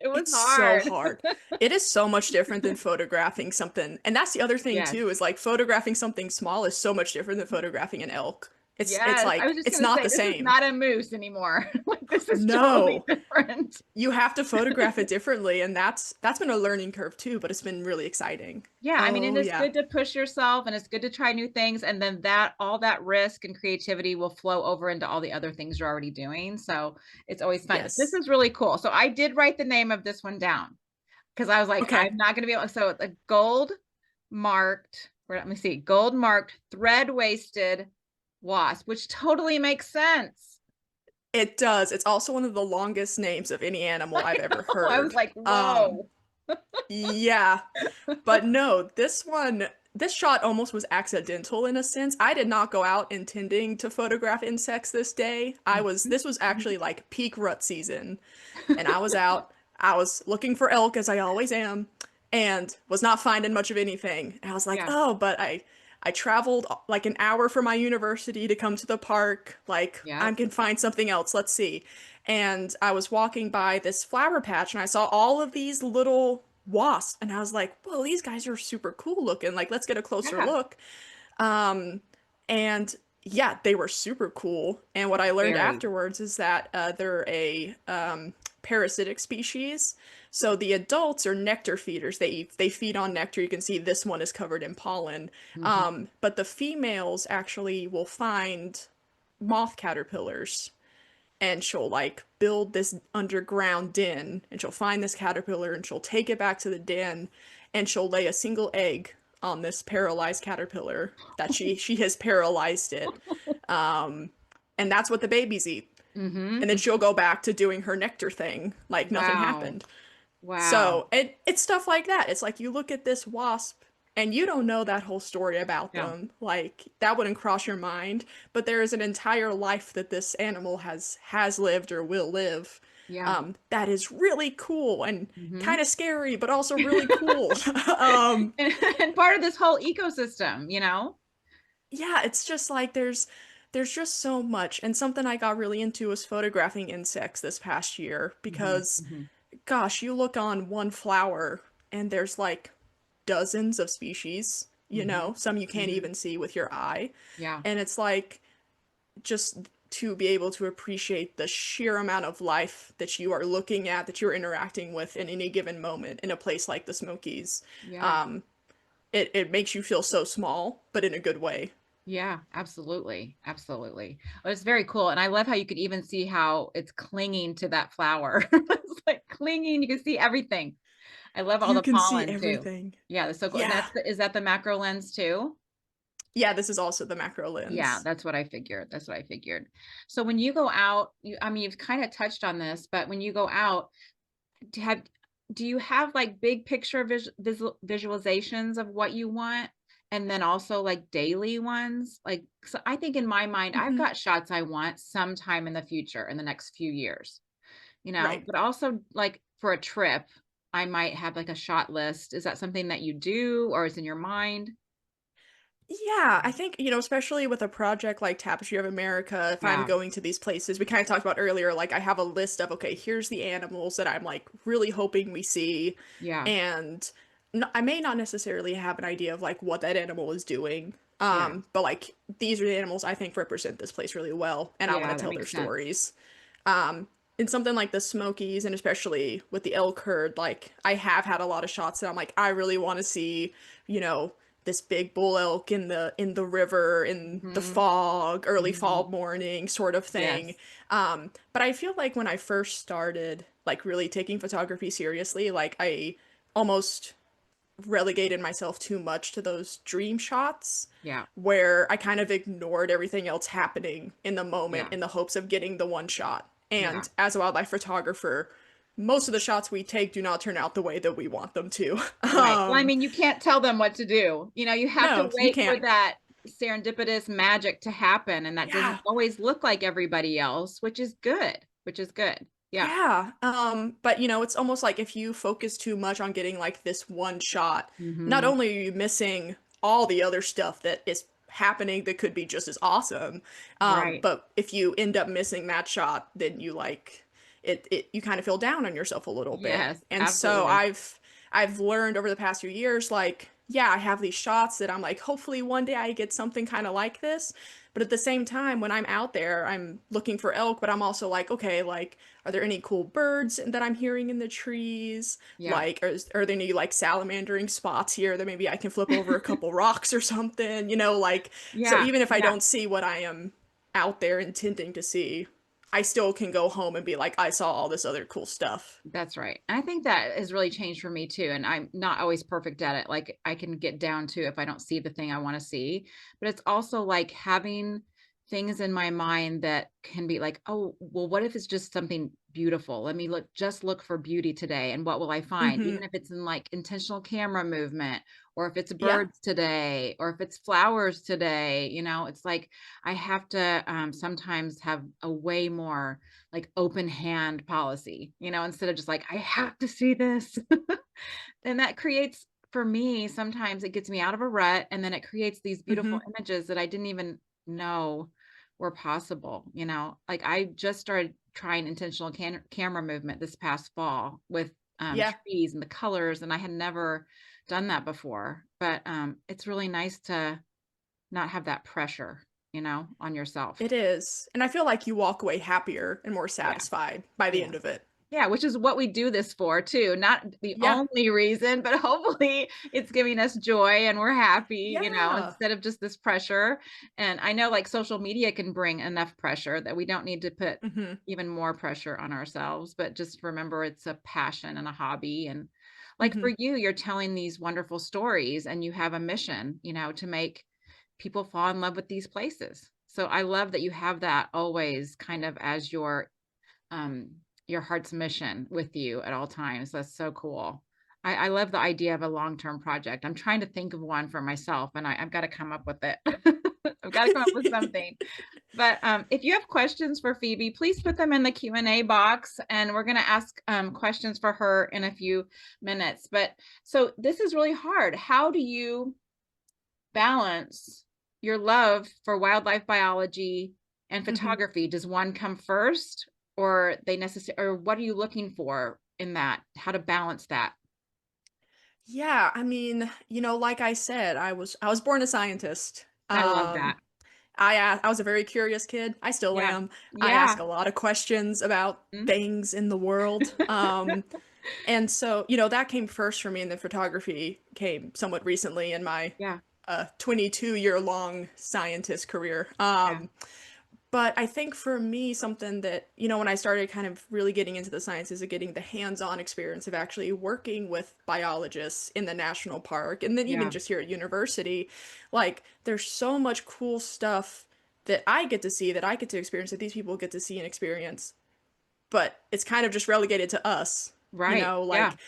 It was It's so hard. hard. It is so much different than photographing something. And that's the other thing Yes. too, is like photographing something small is so much different than photographing an elk. It's Yes. I was like just it's gonna not say the this is same. not a moose anymore. Like this is totally No. different. You have to photograph it differently, and that's been a learning curve too, but it's been really exciting. Yeah, I mean, and Oh it's yeah. good to push yourself and it's good to try new things. And then that all that risk and creativity will flow over into all the other things you're already doing. So it's always fun. This Yes. is really cool. So I did write the name of this one down because I was like, Okay. I'm not going to be able. So the gold marked, let me see, gold marked thread waisted wasp, which totally makes sense. It does. It's also one of the longest names of any animal I I've ever know. I was heard. like, whoa. Yeah. But no, this shot almost was accidental in a sense. I did not go out intending to photograph insects this day. Mhm. This was actually like peak rut season, and I was out. I was looking for elk as I always am, and was not finding much of anything. And I was like, Yeah. oh, but I traveled like an hour from my university to come to the park. Like, I Yep. can find something else. Let's see. And I was walking by this flower patch and I saw all of these little wasps. And I was like, whoa, these guys are super cool looking. Like, let's get a closer Yeah. look. Um, and yeah, they were super cool. And what I learned Very. afterwards is that they're a parasitic species. So the adults are nectar feeders. They feed on nectar. You can see this one is covered in pollen. Mhm. But the females actually will find moth caterpillars and she'll like build this underground den and she'll find this caterpillar and she'll take it back to the den and she'll lay a single egg on this paralyzed caterpillar that she has paralyzed it. Um, and that's what the babies eat. And then Mm-hmm. she'll go back to doing her nectar thing like nothing Wow. happened. Wow. So it's stuff like that. It's like you look at this wasp and you don't know that whole story about Yeah. them. Like that wouldn't cross your mind, but there is an entire life that this animal has lived or will live. Yeah. That is really cool and Mm-hmm. kind of scary, but also really cool. um, And part of this whole ecosystem. yeah, it's just like there's just so much. And something I got really into was photographing insects this past year Mm-hmm. because Mm-hmm. gosh, you look on one flower and there's like dozens of species, Mm-hmm. some you can't Mm-hmm. even see with your eye. Yeah. And it's like just to be able to appreciate the sheer amount of life that you are looking at, that you're interacting with in any given moment in a place like the Smokies. Yeah. Um, it makes you feel so small, but in a good way. Yeah. Absolutely. Absolutely. Well, it's very cool. And I love how you could even see how it's clinging to that flower. It's like clinging. You can see everything. I love all You the can see pollen too. everything. Yeah, that's so cool. And Yeah. is that the macro lens too? Yeah, this is also the macro Yeah, lens. that's what I figured. That's what I figured. So when you go out, I mean, you've kind of touched on this, but when you go out, do you have do you have like big picture visualizations of what you want? And then also like daily ones? Like, so I think in my mind, I've Hmm. got shots I want sometime in the future, in the next few years, Right. but also like for a trip, I might have like a shot list. Is that something that you do or is in your mind? Yeah, I think, especially with a project like Tapestry of America, if I'm Yeah. going to these places, we kind of talked about earlier, like I have a list of, okay, here's the animals that I'm like really hoping we see. Yeah. And I may not necessarily have an idea of like what that animal is doing. Yeah. But like these are the animals I think represent this place really well, and I want to Yeah, that tell their makes sense. stories. In something like the Smokies, and especially with the elk herd, like I have had a lot of shots that I'm like, I really want to see, you know, this big bull elk in the river in the Hmm. fog, early Hmm. fall morning sort of thing. Yes. But I feel like when I first started like really taking photography seriously, like I almost relegated myself too much to those dream shots Yeah. where I kind of ignored everything else happening in the moment Yeah. in the hopes of getting the one shot. Yeah. And as a wildlife photographer, most of the shots we take do not turn out the way that we want them to. Right. Well, I mean, you can't tell them what to do. You have to No, you wait for can't. that serendipitous magic to happen. And that doesn't Yeah. always look like everybody else, which is good, which is good. Yeah. Yeah. But it's almost like if you focus too much on getting like this one shot, not Hmm. only are you missing all the other stuff that is happening that could be just as awesome, Right. but if you end up missing that shot, then you like it you kind of feel down on yourself a little bit. Yes, And so absolutely. I've learned over the past few years, like, yeah, I have these shots that I'm like, hopefully one day I get something kind of like this. But at the same time, when I'm out there, I'm looking for elk, but I'm also like, okay, like, are there any cool birds that I'm hearing in the trees? Yeah. Like, are there any like salamandering spots here that maybe I can flip over a couple rocks or something? Like, so Yeah. even if I Yeah. don't see what I am out there intending to see, I still can go home and be like, I saw all this other cool stuff. That's right. And I think that has really changed for me too. And I'm not always perfect at it. Like I can get down to if I don't see the thing I want to see, but it's also like having things in my mind that can be like, oh, well, what if it's just something beautiful? Let me look for beauty today. And what will I find? Mm-hmm. Even if it's in like intentional camera movement, or if it's Yeah. birds today, or if it's flowers today, it's like I have to sometimes have a way more like open hand policy, instead of just like, I have to see this. And that creates, for me, sometimes it gets me out of a rut. And then it creates these beautiful Mm-hmm. images that I didn't even know were possible. Like I just started trying intentional camera movement this past fall with Yeah. trees and the colors. And I had never done that before. But it's really nice to not have that pressure, on yourself. It is. And I feel like you walk away happier and more Yeah. satisfied by the Yeah. end of it. Yeah, which is what we do this for too. Not the Yeah. only reason, but hopefully it's giving us joy and we're happy, Yeah. instead of just this pressure. And I know like social media can bring enough pressure that we don't need to put Mm-hmm. even more pressure on ourselves, but just remember it's a passion and a hobby. And like Mm-hmm. for you, you're telling these wonderful stories and you have a mission, to make people fall in love with these places. So I love that you have that always kind of as um your heart's mission with you at all times. That's so cool. I love the idea of a long-term project. I'm trying to think of one for myself and I've got to come up with it. I've got to come up with something. But if you have questions for Phoebe, please put them in the Q&A box and we're going to ask questions for her in a few minutes. But so this is really hard. How do you balance your love for wildlife biology and Mm-hmm. photography? Does one come first, or or what are you looking for in that? How to balance that? Yeah, I mean, like I said, I was born a scientist. I love that. I was a very curious kid. I still Yeah. am. I Yeah. ask a lot of questions about Mm. things in the world. And so, that came first for me, and then photography came somewhat recently in my Yeah. 22-year long scientist career. Yeah. But I think for me, something that, when I started kind of really getting into the sciences of getting the hands-on experience of actually working with biologists in the national park, and then even Yeah. just here at university, like there's so much cool stuff that I get to see, that I get to experience, that these people get to see and experience, but it's kind of just relegated to us. Right. Yeah. Like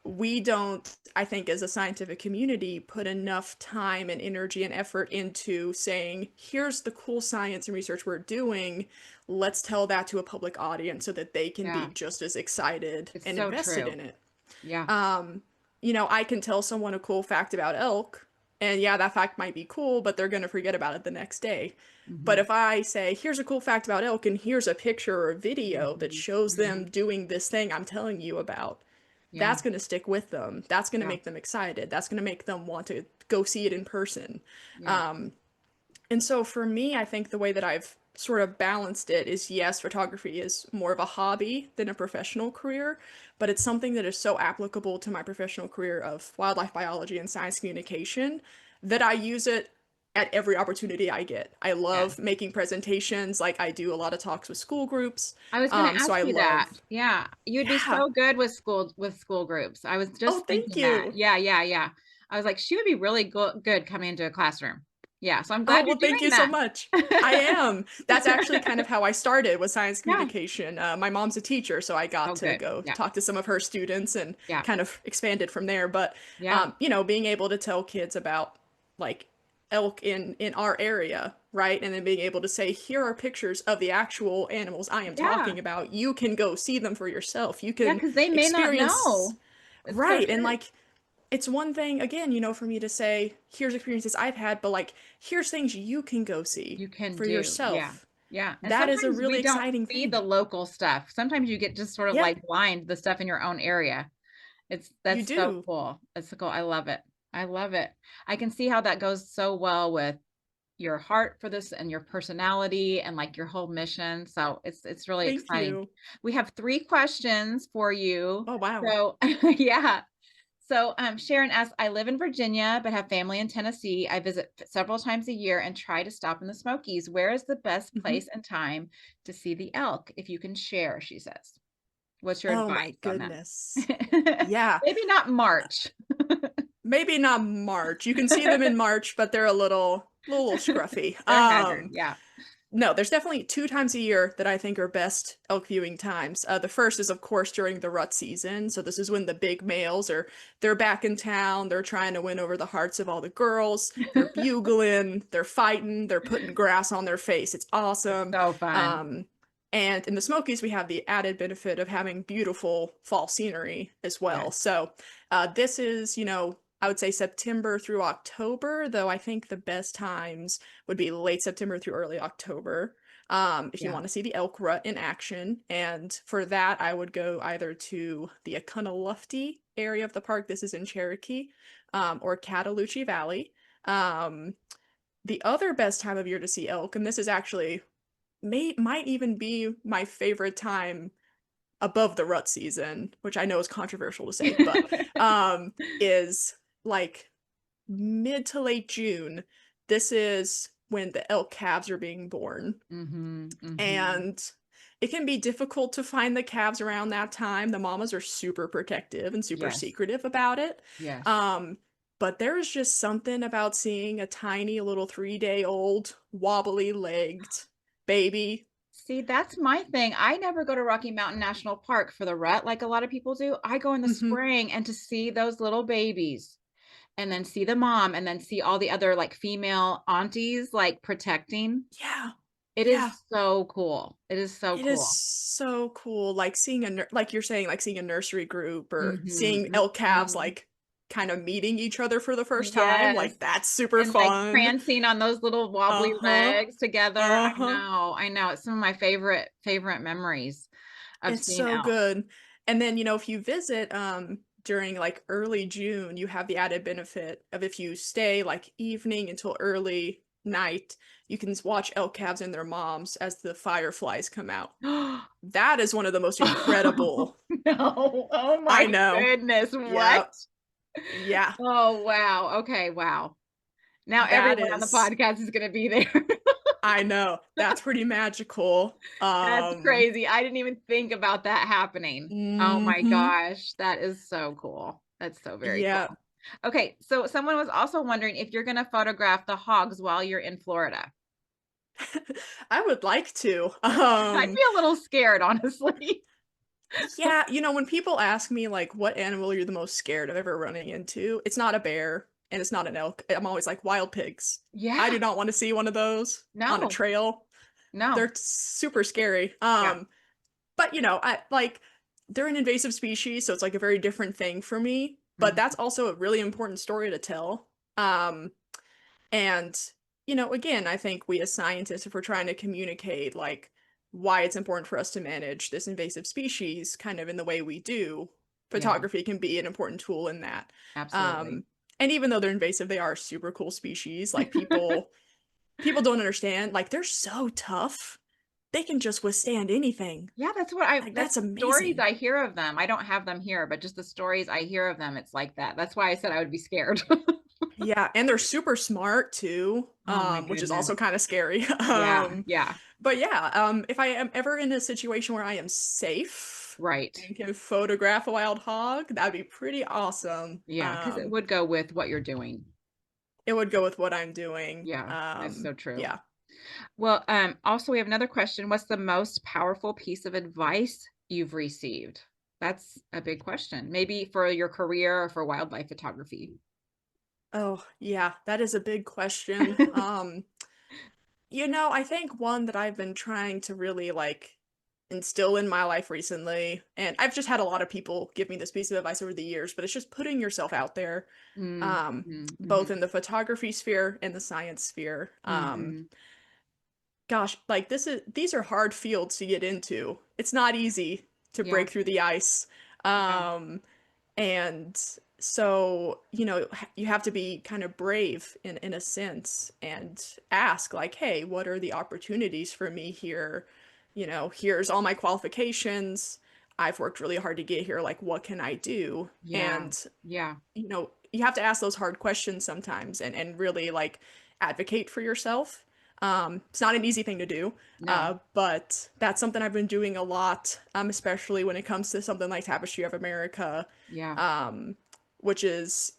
we don't, I think, as a scientific community, put enough time and energy and effort into saying, here's the cool science and research we're doing. Let's tell that to a public audience so that they can be Yeah. just as excited It's and so invested true. in it. Yeah. Um, I can tell someone a cool fact about elk, and yeah, that fact might be cool, but they're going to forget about it the next day. But Hmm. if I say, here's a cool fact about elk, and here's a picture or a video that Hmm. shows them Hmm. doing this thing I'm telling you about, Yeah. that's going to stick with them. That's going to Yeah. make them excited. That's going to make them want to go see it in person. Yeah. Um, and so for me, I think the way that I've sort of balanced it is, yes, photography is more of a hobby than a professional career, but it's something that is so applicable to my professional career of wildlife biology and science communication that I use it at every opportunity I get. I Yeah. love making presentations. Like I do a lot of talks with school groups. I was gonna So ask I you that. love, Yeah, you'd be yeah. so good with school groups. I was Oh, just thank thinking that. you. Yeah, yeah, yeah. I was like, she would be really good coming into a classroom. Yeah, so I'm Oh, glad well, you're thank doing you so that. much. I am. That's actually kind of how I started with science Yeah. communication. My mom's a teacher, so I got Oh, to good. go Yeah, talk to some of her students and yeah, kind of expanded from there. But yeah, being able to tell kids about like elk in our area, right? And then being able to say, here are pictures of the actual animals I am yeah, talking about. You can go see them for yourself. You yeah. can Because they may not experience, know. It's so right? And true. like it's one thing again, for me to say, here's experiences I've had, but like here's things you can go see You can for do. Yeah, yourself. yeah. And That is a sometimes really we don't exciting see the thing. local stuff. Sometimes you get just sort of Yeah, like blind the stuff in your own area. you That's so do. cool. That's so cool. I love it. I love it. I can see how that goes so well with your heart for this and your personality and like your whole mission. So it's really Thank exciting. you. We have 3 questions for you. Oh, wow. So yeah. So Sharon asks, I live in Virginia, but have family in Tennessee. I visit several times a year and try to stop in the Smokies. Where is the best Mhm. place and time to see the elk? If you can share, she says. What's your Oh my advice on that? goodness. Yeah. Maybe not March. Maybe not March. You can see them in March, but they're a little scruffy. They're haggard. Yeah. No, there's definitely 2 times a year that I think are best elk viewing times. The first is, of course, during the rut season. So this is when the big males they're back in town. They're trying to win over the hearts of all the girls. They're bugling, they're fighting, they're putting grass on their face. It's It's awesome. so fun. And in the Smokies, we have the added benefit of having beautiful fall scenery as well. Yes. So this is, I would say September through October, though I think the best times would be late September through early October. If you Yeah. want to see the elk rut in action. And for that, I would go either to the Acunnalufty area of the park. This is in Cherokee, or Cataloochee Valley. Um, the other best time of year to see elk, and this is actually might even be my favorite time above the rut season, which I know is controversial to say, but is like mid to late June. This is when the elk calves are being born. Mm-hmm. Mm-hmm. And it can be difficult to find the calves around that time. The mamas are super protective and super Yes. secretive about it. Yes. Um, but there's just something about seeing a tiny little 3-day old wobbly legged baby. See, that's my thing. I never go to Rocky Mountain National Park for the rut like a lot of people do. I go in the Hmm. spring and to see those little babies and then see the mom and then see all the other like female aunties like protecting. Yeah. It Yeah. is so cool. It is so It is cool. so cool, like seeing like you're saying, like seeing a nursery group or seeing Mm-hmm. elk calves Mm-hmm. like kind of meeting each other for the first time. Yes. Like that's super And like fun. prancing on those little wobbly Uh-huh. legs together. I Uh-huh. know. I know. It's some of my favorite memories of It's seeing so elk. good. And then, if you visit during like early June, you have the added benefit of if you stay like evening until early night, you can watch elk calves and their moms as the fireflies come out. That is one of the most Oh, incredible. no. Oh I my know. goodness. What? Yeah. Yeah. Oh, wow. Okay, wow. Now That everyone on the is podcast is going to be there. I know. That's pretty magical. That's crazy. I didn't even think about that happening. Oh my Mhm. gosh. That is so cool. That's so very Yeah. cool. Okay, so someone was also wondering if you're going to photograph the hogs while you're in Florida. I would like to. I'd be a little scared, honestly. Yeah, when people ask me like what animal you're the most scared of ever running into, it's not a bear and it's not an elk. I'm always like wild pigs. I Yeah. do not want to see one of those on a No. trail. No. They're super scary. Yeah. But I like they're an invasive species, so it's like a very different thing for me, but that's Mhm. also a really important story to tell. And again, I think we as scientists, if we're trying to communicate like why it's important for us to manage this invasive species kind of in the way we do, Yeah, photography can be an important tool in that. absolutely. Um, and even though they're invasive, they are a super cool species. Like people don't understand, like they're so tough. They can just withstand anything. Yeah, Like that's that's the stories amazing. I hear of them. I don't have them here, but just the stories I hear of them, it's like that. That's why I said I would be scared. Yeah, and they're super smart too, Oh my which is goodness. also kind of scary. Yeah, yeah, But yeah, if I am ever in a situation where I am safe right. and can photograph a wild hog, that'd be pretty awesome. Yeah, because it would go with what you're doing. It would go with what I'm doing. Yeah, that's so true. Yeah. Well, also we have another question. What's the most powerful piece of advice you've received? That's a big question. Maybe for your career or for wildlife photography. Oh, yeah, that is a big question. I think one that I've been trying to really like instill in my life recently, and I've just had a lot of people give me this piece of advice over the years, but it's just putting yourself out there, Mm, mm, both in mhm, the photography sphere and the science sphere. mhm. Gosh, like these are hard fields to get into. It's not easy to Yeah, break through the ice. yeah, Um, and so, you have to be kind of brave in a sense and ask like, hey, what are the opportunities for me here? Here's all my qualifications. I've worked really hard to get here. Like, what can I do? yeah, And, yeah. you have to ask those hard questions sometimes and really like advocate for yourself. It's not an easy thing to do, No, but that's something I've been doing a lot, especially when it comes to something like Tapestry of America, yeah, um, which is,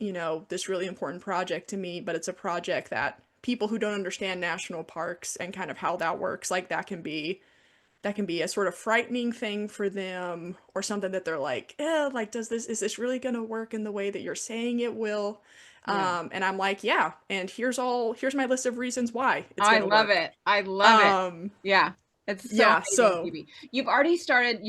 this really important project to me, but it's a project that people who don't understand national parks and kind of how that works, like that can be a sort of frightening thing for them or something that they're like, like, is this really going to work in the way that you're saying it will? yeah. And I'm like, yeah, and here's my list of reasons why it's I going to love work. it. I love it. Um, Yeah. It's so yeah, amazing, so, Phoebe. You've already started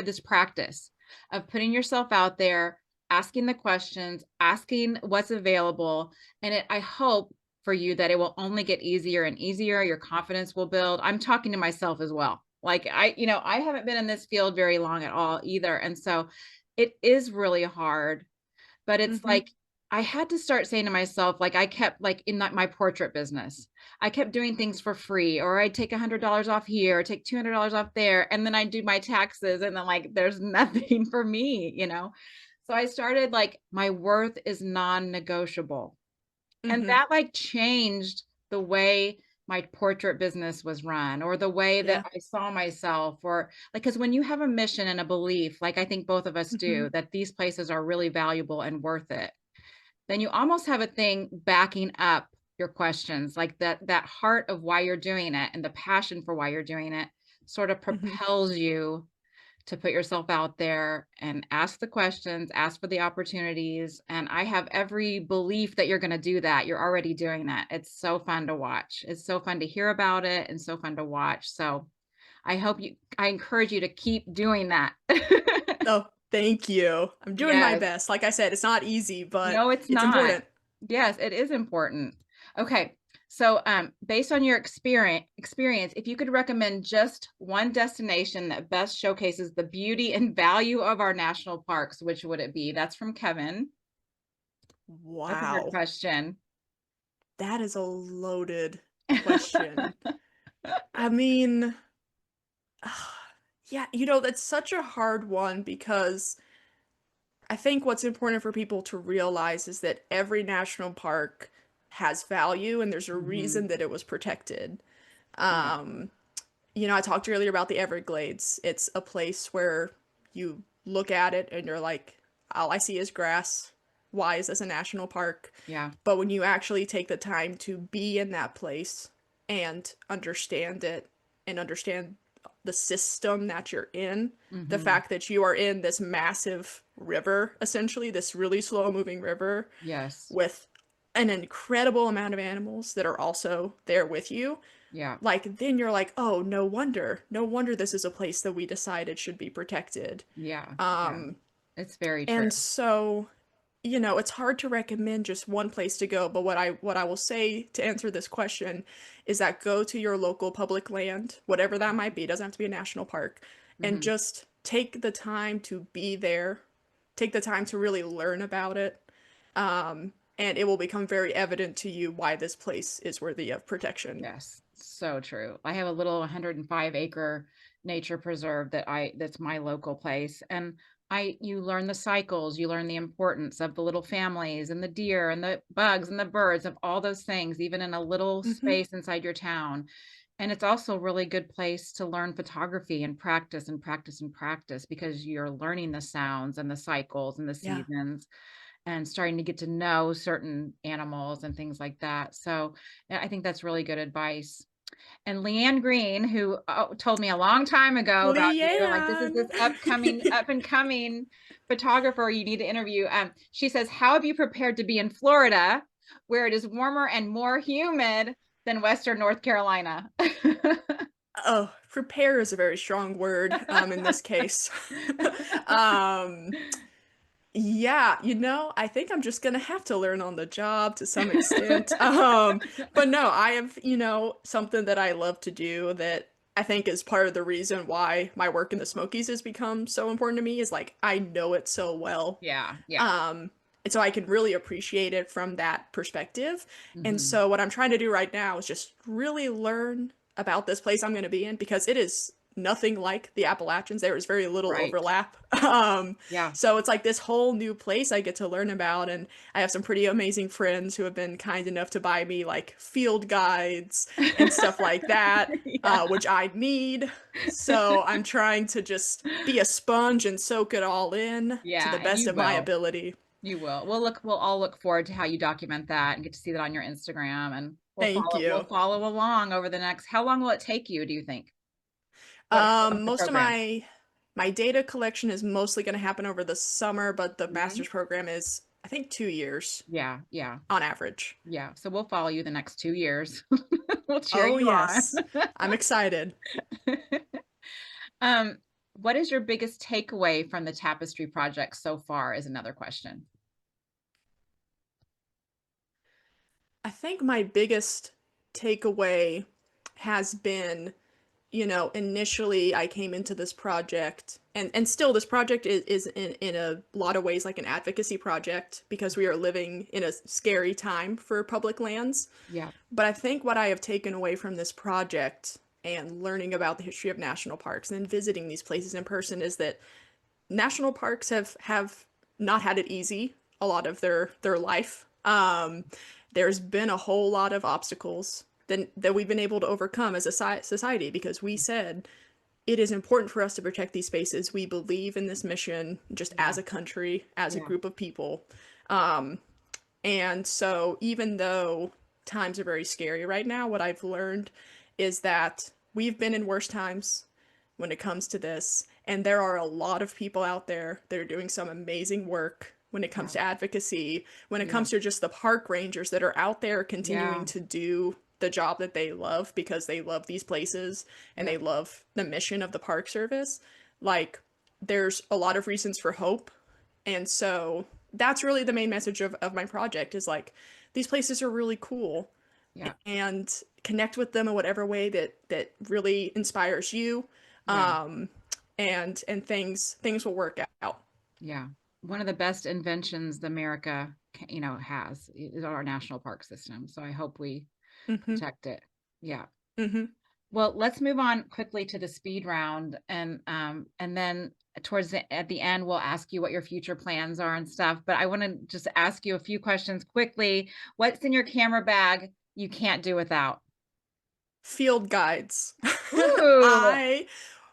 this practice of putting yourself out there, asking the questions, asking what's available, and I hope for you that it will only get easier and easier. Your confidence will build. I'm talking to myself as well. Like I haven't been in this field very long at all either, and so it is really hard, but it's mhm, like I had to start saying to myself, like I kept like in my portrait business, I kept doing things for free, or I'd take $100 off here, or take $200 off there, and then I'd do my taxes, and then like there's nothing for me. So I started like my worth is non-negotiable, and mhm, that like changed the way my portrait business was run or the way that yeah, I saw myself or like because when you have a mission and a belief, like I think both of us mhm, do, that these places are really valuable and worth it, then you almost have a thing backing up your questions, like that heart of why you're doing it and the passion for why you're doing it sort of mhm, propels you to put yourself out there and ask the questions, ask for the opportunities. And I have every belief that you're going to do that. You're already doing that. It's so fun to watch. It's so fun to hear about it and so fun to watch. So I encourage you to keep doing that. oh, thank you. I'm doing my Yes. best. Like I said, it's not easy, but No, it's it's not. important. Yes, it is important. Okay. So, based on your experience, if you could recommend just one destination that best showcases the beauty and value of our national parks, which would it be? That's from Kevin. That's a good Wow, question. that is a loaded question. I mean, yeah, that's such a hard one because I think what's important for people to realize is that every national park has value and there's a Mhm. reason that it was protected. Yeah, Um, I talked earlier about the Everglades. It's a place where you look at it and you're like, all I see is grass. Why is this a national park? yeah. But when you actually take the time to be in that place and understand it and understand the system that you're in, the Mhm. fact that you are in this massive river, essentially, this really slow moving river Yes. with an incredible amount of animals that are also there with you, Yeah. like then you're like, oh, no wonder this is a place that we decided should be protected. Yeah. Yeah. um It's very true. and so, it's hard to recommend just one place to go, but what I will say to answer this question is that go to your local public land, whatever that might be. It doesn't have to be a national park, and Mhm. just take the time to be there. Take the time to really learn about it. And it will become very evident to you why this place is worthy of protection. Yes, so true. I have a little 105-acre nature preserve that's my local place. And You learn the cycles, you learn the importance of the little families and the deer and the bugs and the birds, of all those things, even in a little Mhm. space inside your town. And it's also a really good place to learn photography and practice and practice and practice, because you're learning the sounds and the cycles and the Yeah. seasons and starting to get to know certain animals and things like that. So yeah, I think that's really good advice. And Leanne Green, who told me a long time ago about you, like, this is Leanne. this upcoming, up and coming photographer you need to interview. She says, how have you prepared to be in Florida, where it is warmer and more humid than Western North Carolina? Oh, prepare is a very strong word, in this case. Um, yeah, I think I'm just gonna have to learn on the job to some extent. But no, I have, something that I love to do that I think is part of the reason why my work in the Smokies has become so important to me is like I know it so well. Yeah, yeah. Um, and so I can really appreciate it from that perspective. And Hmm. so what I'm trying to do right now is just really learn about this place I'm going to be in because it is nothing like the Appalachians. There is very little Right. overlap. Yeah. So it's like this whole new place I get to learn about, and I have some pretty amazing friends who have been kind enough to buy me like field guides and stuff like that, Yeah. which I need. So I'm trying to just be a sponge and soak it all in to the Yeah, and best you of my will. ability. You will. We'll all look forward to how you document that and get to see that on your Instagram, and Thank we'll you. follow along over the next, how long will it take you, do you think? How long's the Most of program? my data collection is mostly going to happen over the summer, but the Mhm. master's program is I think 2 years Yeah, yeah, on average. yeah. So we'll follow you the next 2 years. We'll cheer Oh you on. yes, I'm excited. Um, what is your biggest takeaway from the tapestry project so far is another question. I think my biggest takeaway has been, initially I came into this project and still this project is in a lot of ways like an advocacy project because we are living in a scary time for public lands. Yeah, But I think what I have taken away from this project and learning about the history of national parks and visiting these places in person is that national parks have not had it easy a lot of their life. There's been a whole lot of obstacles that we've been able to overcome as a society because we said it is important for us to protect these spaces. We believe in this mission just yeah, as a country, as a yeah, group of people. Um, and so, even though times are very scary right now, what I've learned is that we've been in worse times when it comes to this. And there are a lot of people out there that are doing some amazing work when it yeah, comes to advocacy, when it yeah, comes to just the park rangers that are out there continuing yeah, to do the job that they love because they love these places and yeah, they love the mission of the Park Service. Like, there's a lot of reasons for hope. And so that's really the main message of my project is like these places are really cool yeah, and connect with them in whatever way that really inspires you, yeah. um and things will work out. Yeah. One of the best inventions America, has is our national park system. So I hope we Hmm. protect it. Yeah. Hmm. Well, let's move on quickly to the speed round, and then at the end we'll ask you what your future plans are and stuff. But I want to just ask you a few questions quickly. What's in your camera bag you can't do without? Field guides. Ooh. I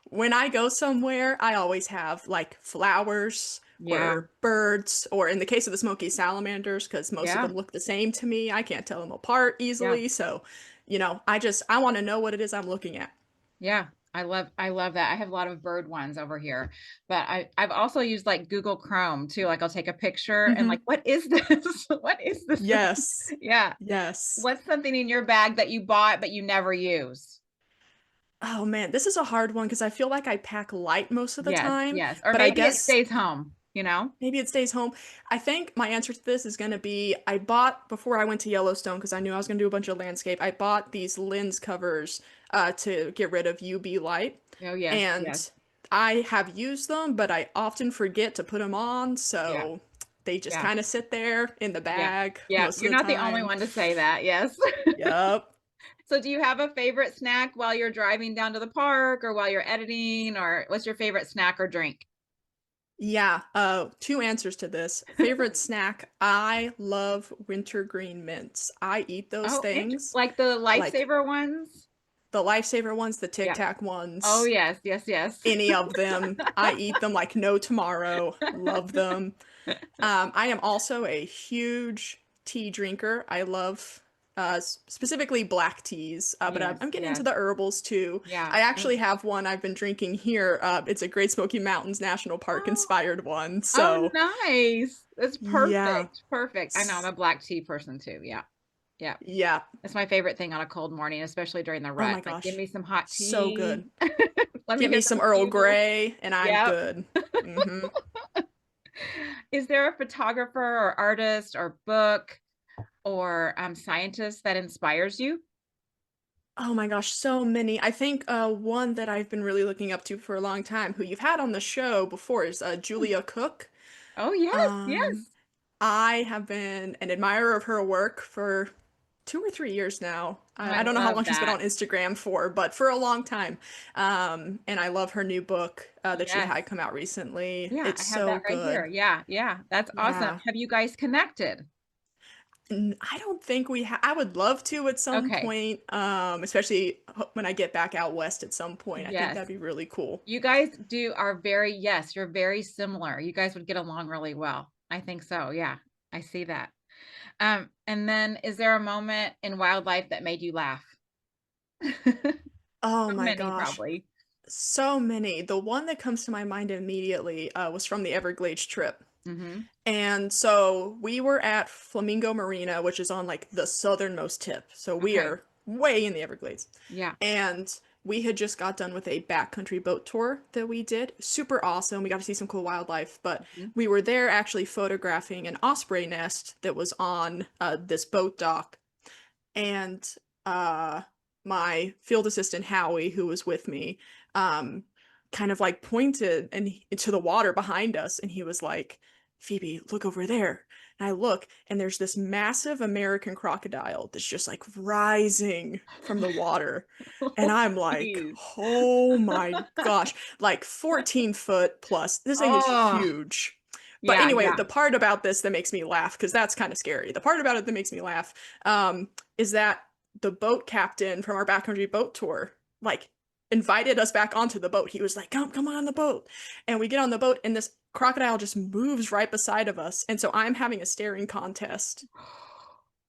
When I go somewhere, I always have like flowers Yeah. or birds, or in the case of the smoky salamanders, because most of Yeah. them look the same to me. I can't tell them apart Yeah. easily. So, I want to know what it is I'm looking at. Yeah, I love that. I have a lot of bird ones over here, but I've also used like Google Chrome too. Like I'll take a picture and like, Hmm. what is this? What is this? Yes. Yeah. Yes. What's something in your bag that you bought but you never use? Oh man, this is a hard one because I feel like I pack light most of the Yes, time, yes. Or but I maybe it guess stays home. maybe it stays home. I think my answer to this is going to be I bought before I went to Yellowstone because I knew I was going to do a bunch of landscape. I bought these lens covers to get rid of UV light, Oh yes, and yes. I have used them, but I often forget to put them on, Yeah, so they just yeah, kind of sit there in the yeah. bag Yeah, most of you're the not the only time. one to say that. Yes. Yup. So do you have a favorite snack while you're driving down to the park or while you're editing, or what's your favorite snack or drink? Yeah, two answers to this. Favorite snack, I love wintergreen mints. I eat those Oh, things like the like lifesaver ones? the Lifesaver ones, the Tic Yes. Tac Oh, ones, yes, yes, yes. any of them. I eat them like no tomorrow. Love them. I am also a huge tea drinker. I love specifically black teas, but Yes, I'm getting into yes. the herbals too. Yeah. I actually have one I've been drinking here. It's a Great Smoky Mountains National Park Oh, inspired one. oh, So, nice. That's yeah. perfect. Perfect. I know I'm S- a black tea person too. Yeah. Yeah. Yeah. That's my favorite thing on a cold morning, especially during the Oh rut. my Like, give gosh. me some hot So tea. good. Let me Give me hear some those Earl bugles. Grey and I'm Yep. good. Hmm. Is there a photographer or artist or book or scientist that inspires you? Oh my gosh, so many. I think one that I've been really looking up to for a long time, who you've had on the show before, is Hmm. Julia Cook. Oh, yes, Um, yes. I have been an admirer of her work for 2 or 3 years now. Oh, I I don't know how love long she's been that. on Instagram for, but for a long time. And I love her new book that she Yes. had come out recently. Yeah, It's I have so that right here. good. Yeah, yeah. That's awesome. Yeah. Have you guys connected? I don't think I would love to at some Okay. point, especially when I get back out west at some point. I think Yes. that'd be really cool. You guys are very, yes, you're very similar. You guys would get along really well. I think so. Yeah. I see that. And then is there a moment in wildlife that made you laugh? Oh So my many gosh. probably. So many. The one that comes to my mind immediately was from the Everglades trip. Mhm. And so we were at Flamingo Marina, which is on like the southernmost tip. So we Okay. are way in the Everglades. Yeah. And we had just got done with a backcountry boat tour that we did. Super awesome. We got to see some cool wildlife, but Mhm. we were there actually photographing an osprey nest that was on this boat dock. And uh my field assistant Howie, who was with me, um kind of like pointed into the water behind us, and he was like, Phoebe, look over there. And I look, and there's this massive American crocodile that's just like rising from the water. And Oh, I'm like, geez. oh my gosh, like 14 foot plus. This thing is Oh, huge. But yeah, anyway, yeah. the part about this that makes me laugh, because that's kind of scary. The part about it that makes me laugh is that the boat captain from our backcountry boat tour, like, invited us back onto the boat. He was like, come on the boat. And we get on the boat, and this crocodile just moves right beside of us. And so I'm having a staring contest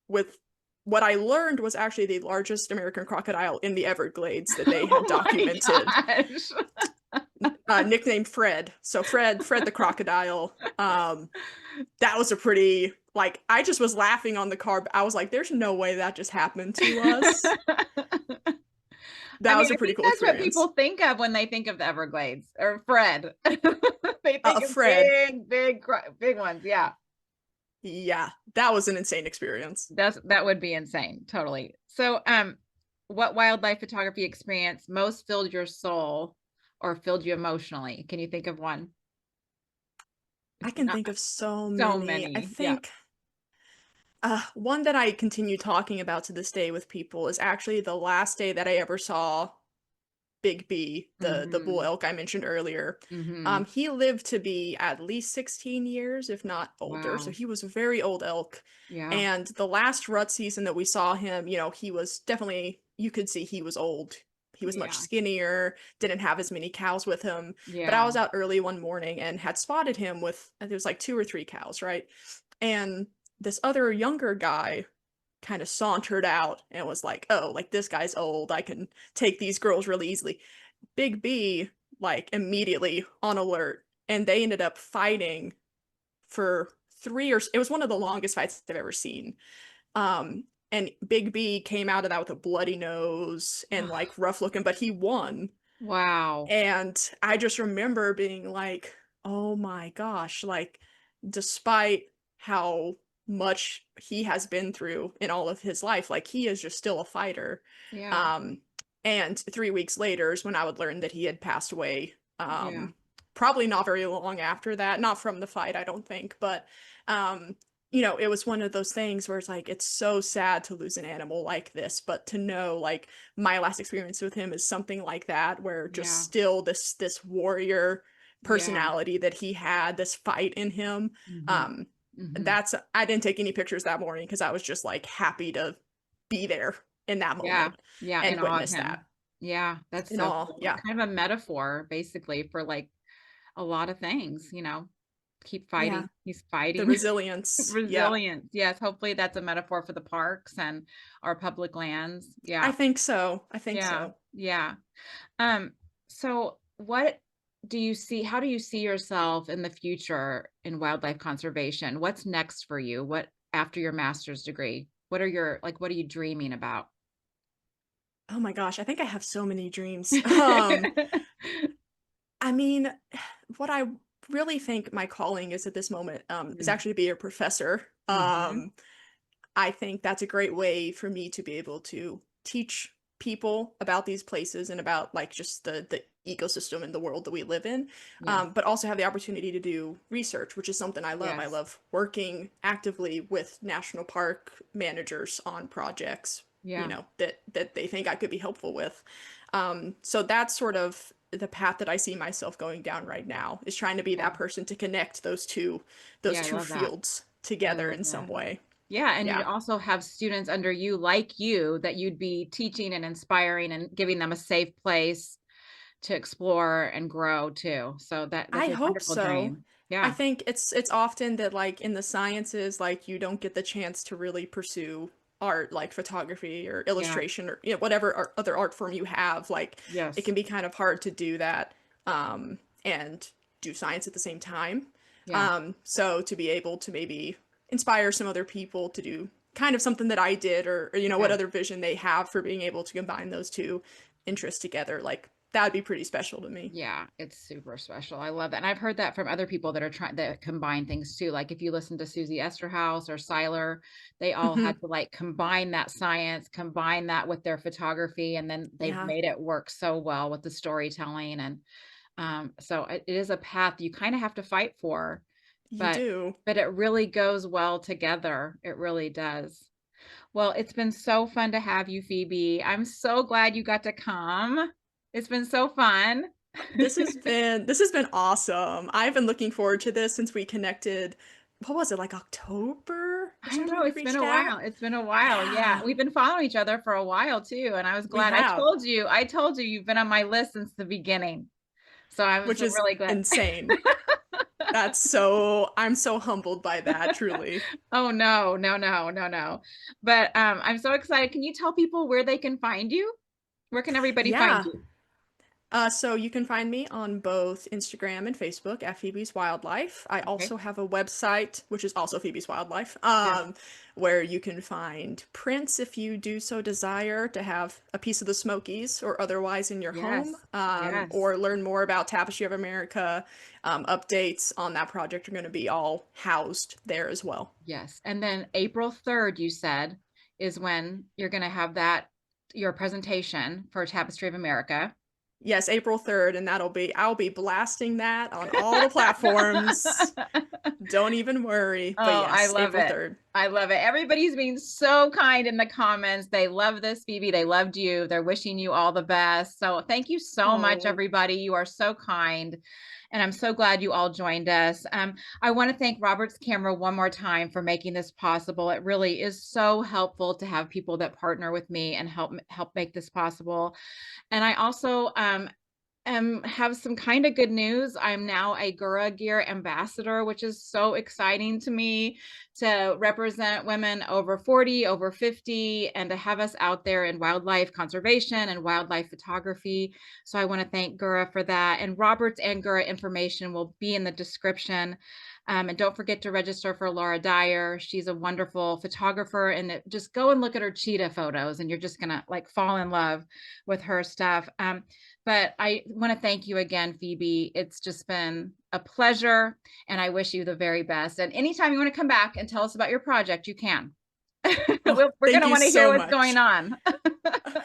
with what I learned was actually the largest American crocodile in the Everglades that they had Oh my documented, gosh. nicknamed Fred. So Fred the crocodile. That was a pretty, like, I just was laughing on the car. I was like, there's no way that just happened to us. I That mean, was a I pretty think cool that's what experience. people think of when they think of the Everglades or Fred. They think of Fred. big, big, big ones. Yeah. Yeah, that was an insane experience. That would be insane. Totally. So, what wildlife photography experience most filled your soul or filled you emotionally? Can you think of one? I It's can not think of so so many. I many. Yeah. think one that I continue talking about to this day with people is actually the last day that I ever saw Big B, the bull Mhm. elk I mentioned earlier. Mhm. He lived to be at least 16 years, if not older. So Wow. he was a very old elk. Yeah. And the last rut season that we saw him, he was definitely, you could see he was old. He was much Yeah. skinnier, didn't have as many cows with him. But I Yeah. was out early one morning and had spotted him with, I think it was like 2 or 3 cows, right? And this other younger guy kind of sauntered out and was like, oh, like this guy's old. I can take these girls really easily. Big B, like, immediately on alert. And they ended up fighting for it was one of the longest fights I've ever seen. Um, and Big B came out of that with a bloody nose and like rough looking, but he won. Wow. And I just remember being like, oh my gosh, like, despite how much he has been through in all of his life, like, he is just still a fighter. Yeah. Um, and 3 weeks later is when I would learn that he had passed away. Yeah. Probably not very long after that, not from the fight, I don't think, but um, it was one of those things where it's like, it's so sad to lose an animal like this, but to know, like, my last experience with him is something like that, where just Yeah. still this warrior, Yeah. personality that he had, this fight in him. Hmm. Um, Hmm. that's I didn't take any pictures that morning because I was just like happy to be there in that Yeah. moment Yeah. In and awe of witness that. him. Yeah. That's In so all, cool. yeah, Kind of a metaphor basically for like a lot of things, keep yeah, fighting. He's the fighting. resilience, yeah. Resilience. Yes. Hopefully that's a metaphor for the parks and our public lands. I Yeah. think so. I think Yeah. so. Yeah. Um, so what how do you see yourself in the future in wildlife conservation? What's next for you? What after your master's degree? What are you dreaming about? Oh my gosh, I think I have so many dreams. I mean, what I really think my calling is at this moment is actually to be a professor. Mm-hmm. I think that's a great way for me to be able to teach people about these places and about like just the ecosystem and the world that we live in, Yes. but also have the opportunity to do research, which is something I love. I Yes. love working actively with national park managers on projects, Yeah. that they think I could be helpful with. So that's sort of the path that I see myself going down right now, is trying to be Yeah. that person to connect those Yeah. I two love that. fields I together love in some that. way. Yeah, and you'd Yeah. also have students under you like you that you'd be teaching and inspiring and giving them a safe place to explore and grow too. So that's I a hope wonderful so. dream. I Yeah. think it's often that like in the sciences, like you don't get the chance to really pursue art like photography or Yeah. illustration or whatever other art form you have. Like it Yes. can be kind of hard to do that and do science at the same time. Yeah. So to be able to maybe inspire some other people to do kind of something that I did, or what Yeah. other vision they have for being able to combine those two interests together, like that'd be pretty special to me. Yeah, it's super special. I love that. And I've heard that from other people that are trying that combine things too. Like if you listen to Susie Esterhaus or Seiler, they all Hmm. had to like combine that science, combine that with their photography, and then they've Yeah. made it work so well with the storytelling. And so it is a path you kind of have to fight for, You but do. but it really goes well together. It really does. Well, it's been so fun to have you, Phoebe. I'm so glad you got to come. It's been so fun. This has been awesome. I've been looking forward to this since we connected. What was it, like October or I don't something know. when you It's been reached a out? while. It's been a while. Yeah. Yeah, We've been following each other for a while too. And I was we glad. have, I told you you've been on my list since the beginning. So I was which is really glad. insane. I'm so humbled by that, truly. Oh no, no, no, no, no. But I'm so excited. Can you tell people where they can find you? Where can everybody find Yeah. you? So you can find me on both Instagram and Facebook at Phoebe's Wildlife. I Okay. also have a website, which is also Phoebe's Wildlife, Yes. where you can find prints if you do so desire to have a piece of the Smokies or otherwise in your home, Yes. Yes. or learn more about Tapestry of America. Updates on that project are going to be all housed there as well. Yes. And then April 3rd, you said, is when you're going to have your presentation for Tapestry of America. Yes, April 3rd, and I'll be blasting that on all the platforms. Don't even worry. But Oh, I yes, love April it. 3rd. I love it. Everybody's being so kind in the comments. They love this, Phoebe. They loved you. They're wishing you all the best. So thank you so much, Oh, everybody. You are so kind. And I'm so glad you all joined us. I want to thank Robert's Camera one more time for making this possible. It really is so helpful to have people that partner with me and help make this possible. And I also have some kind of good news. I'm now a Gura Gear ambassador, which is so exciting to me to represent women over 40, over 50, and to have us out there in wildlife conservation and wildlife photography. So I want to thank Gura for that. And Robert's and Gura information will be in the description. And don't forget to register for Laura Dyer. She's a wonderful photographer, and just go and look at her cheetah photos, and you're just gonna like fall in love with her stuff. But I want to thank you again, Phoebe. It's just been a pleasure, and I wish you the very best. And anytime you want to come back and tell us about your project, you can. oh, We're going thank to you want to hear so what's going much. on.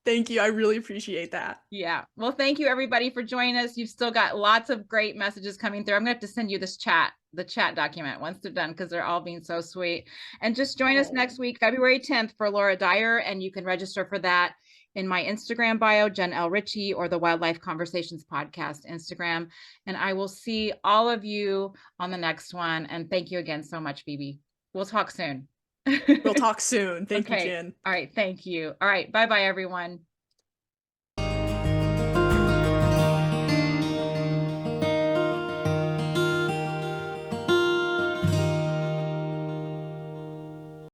Thank you. I really appreciate that. Yeah. Well, thank you everybody for joining us. You've still got lots of great messages coming through. I'm going to have to send you the chat document once they're done because they're all being so sweet. And just join us Oh, next week, February 10th for Laura Dyer, and you can register for that in my Instagram bio, Jen L. Ritchie, or the Wildlife Conversations Podcast Instagram. And I will see all of you on the next one. And thank you again so much, Phoebe. We'll talk soon. We'll talk soon. Thank you, Okay. Jen. All right. Thank you. All right. Bye-bye, everyone.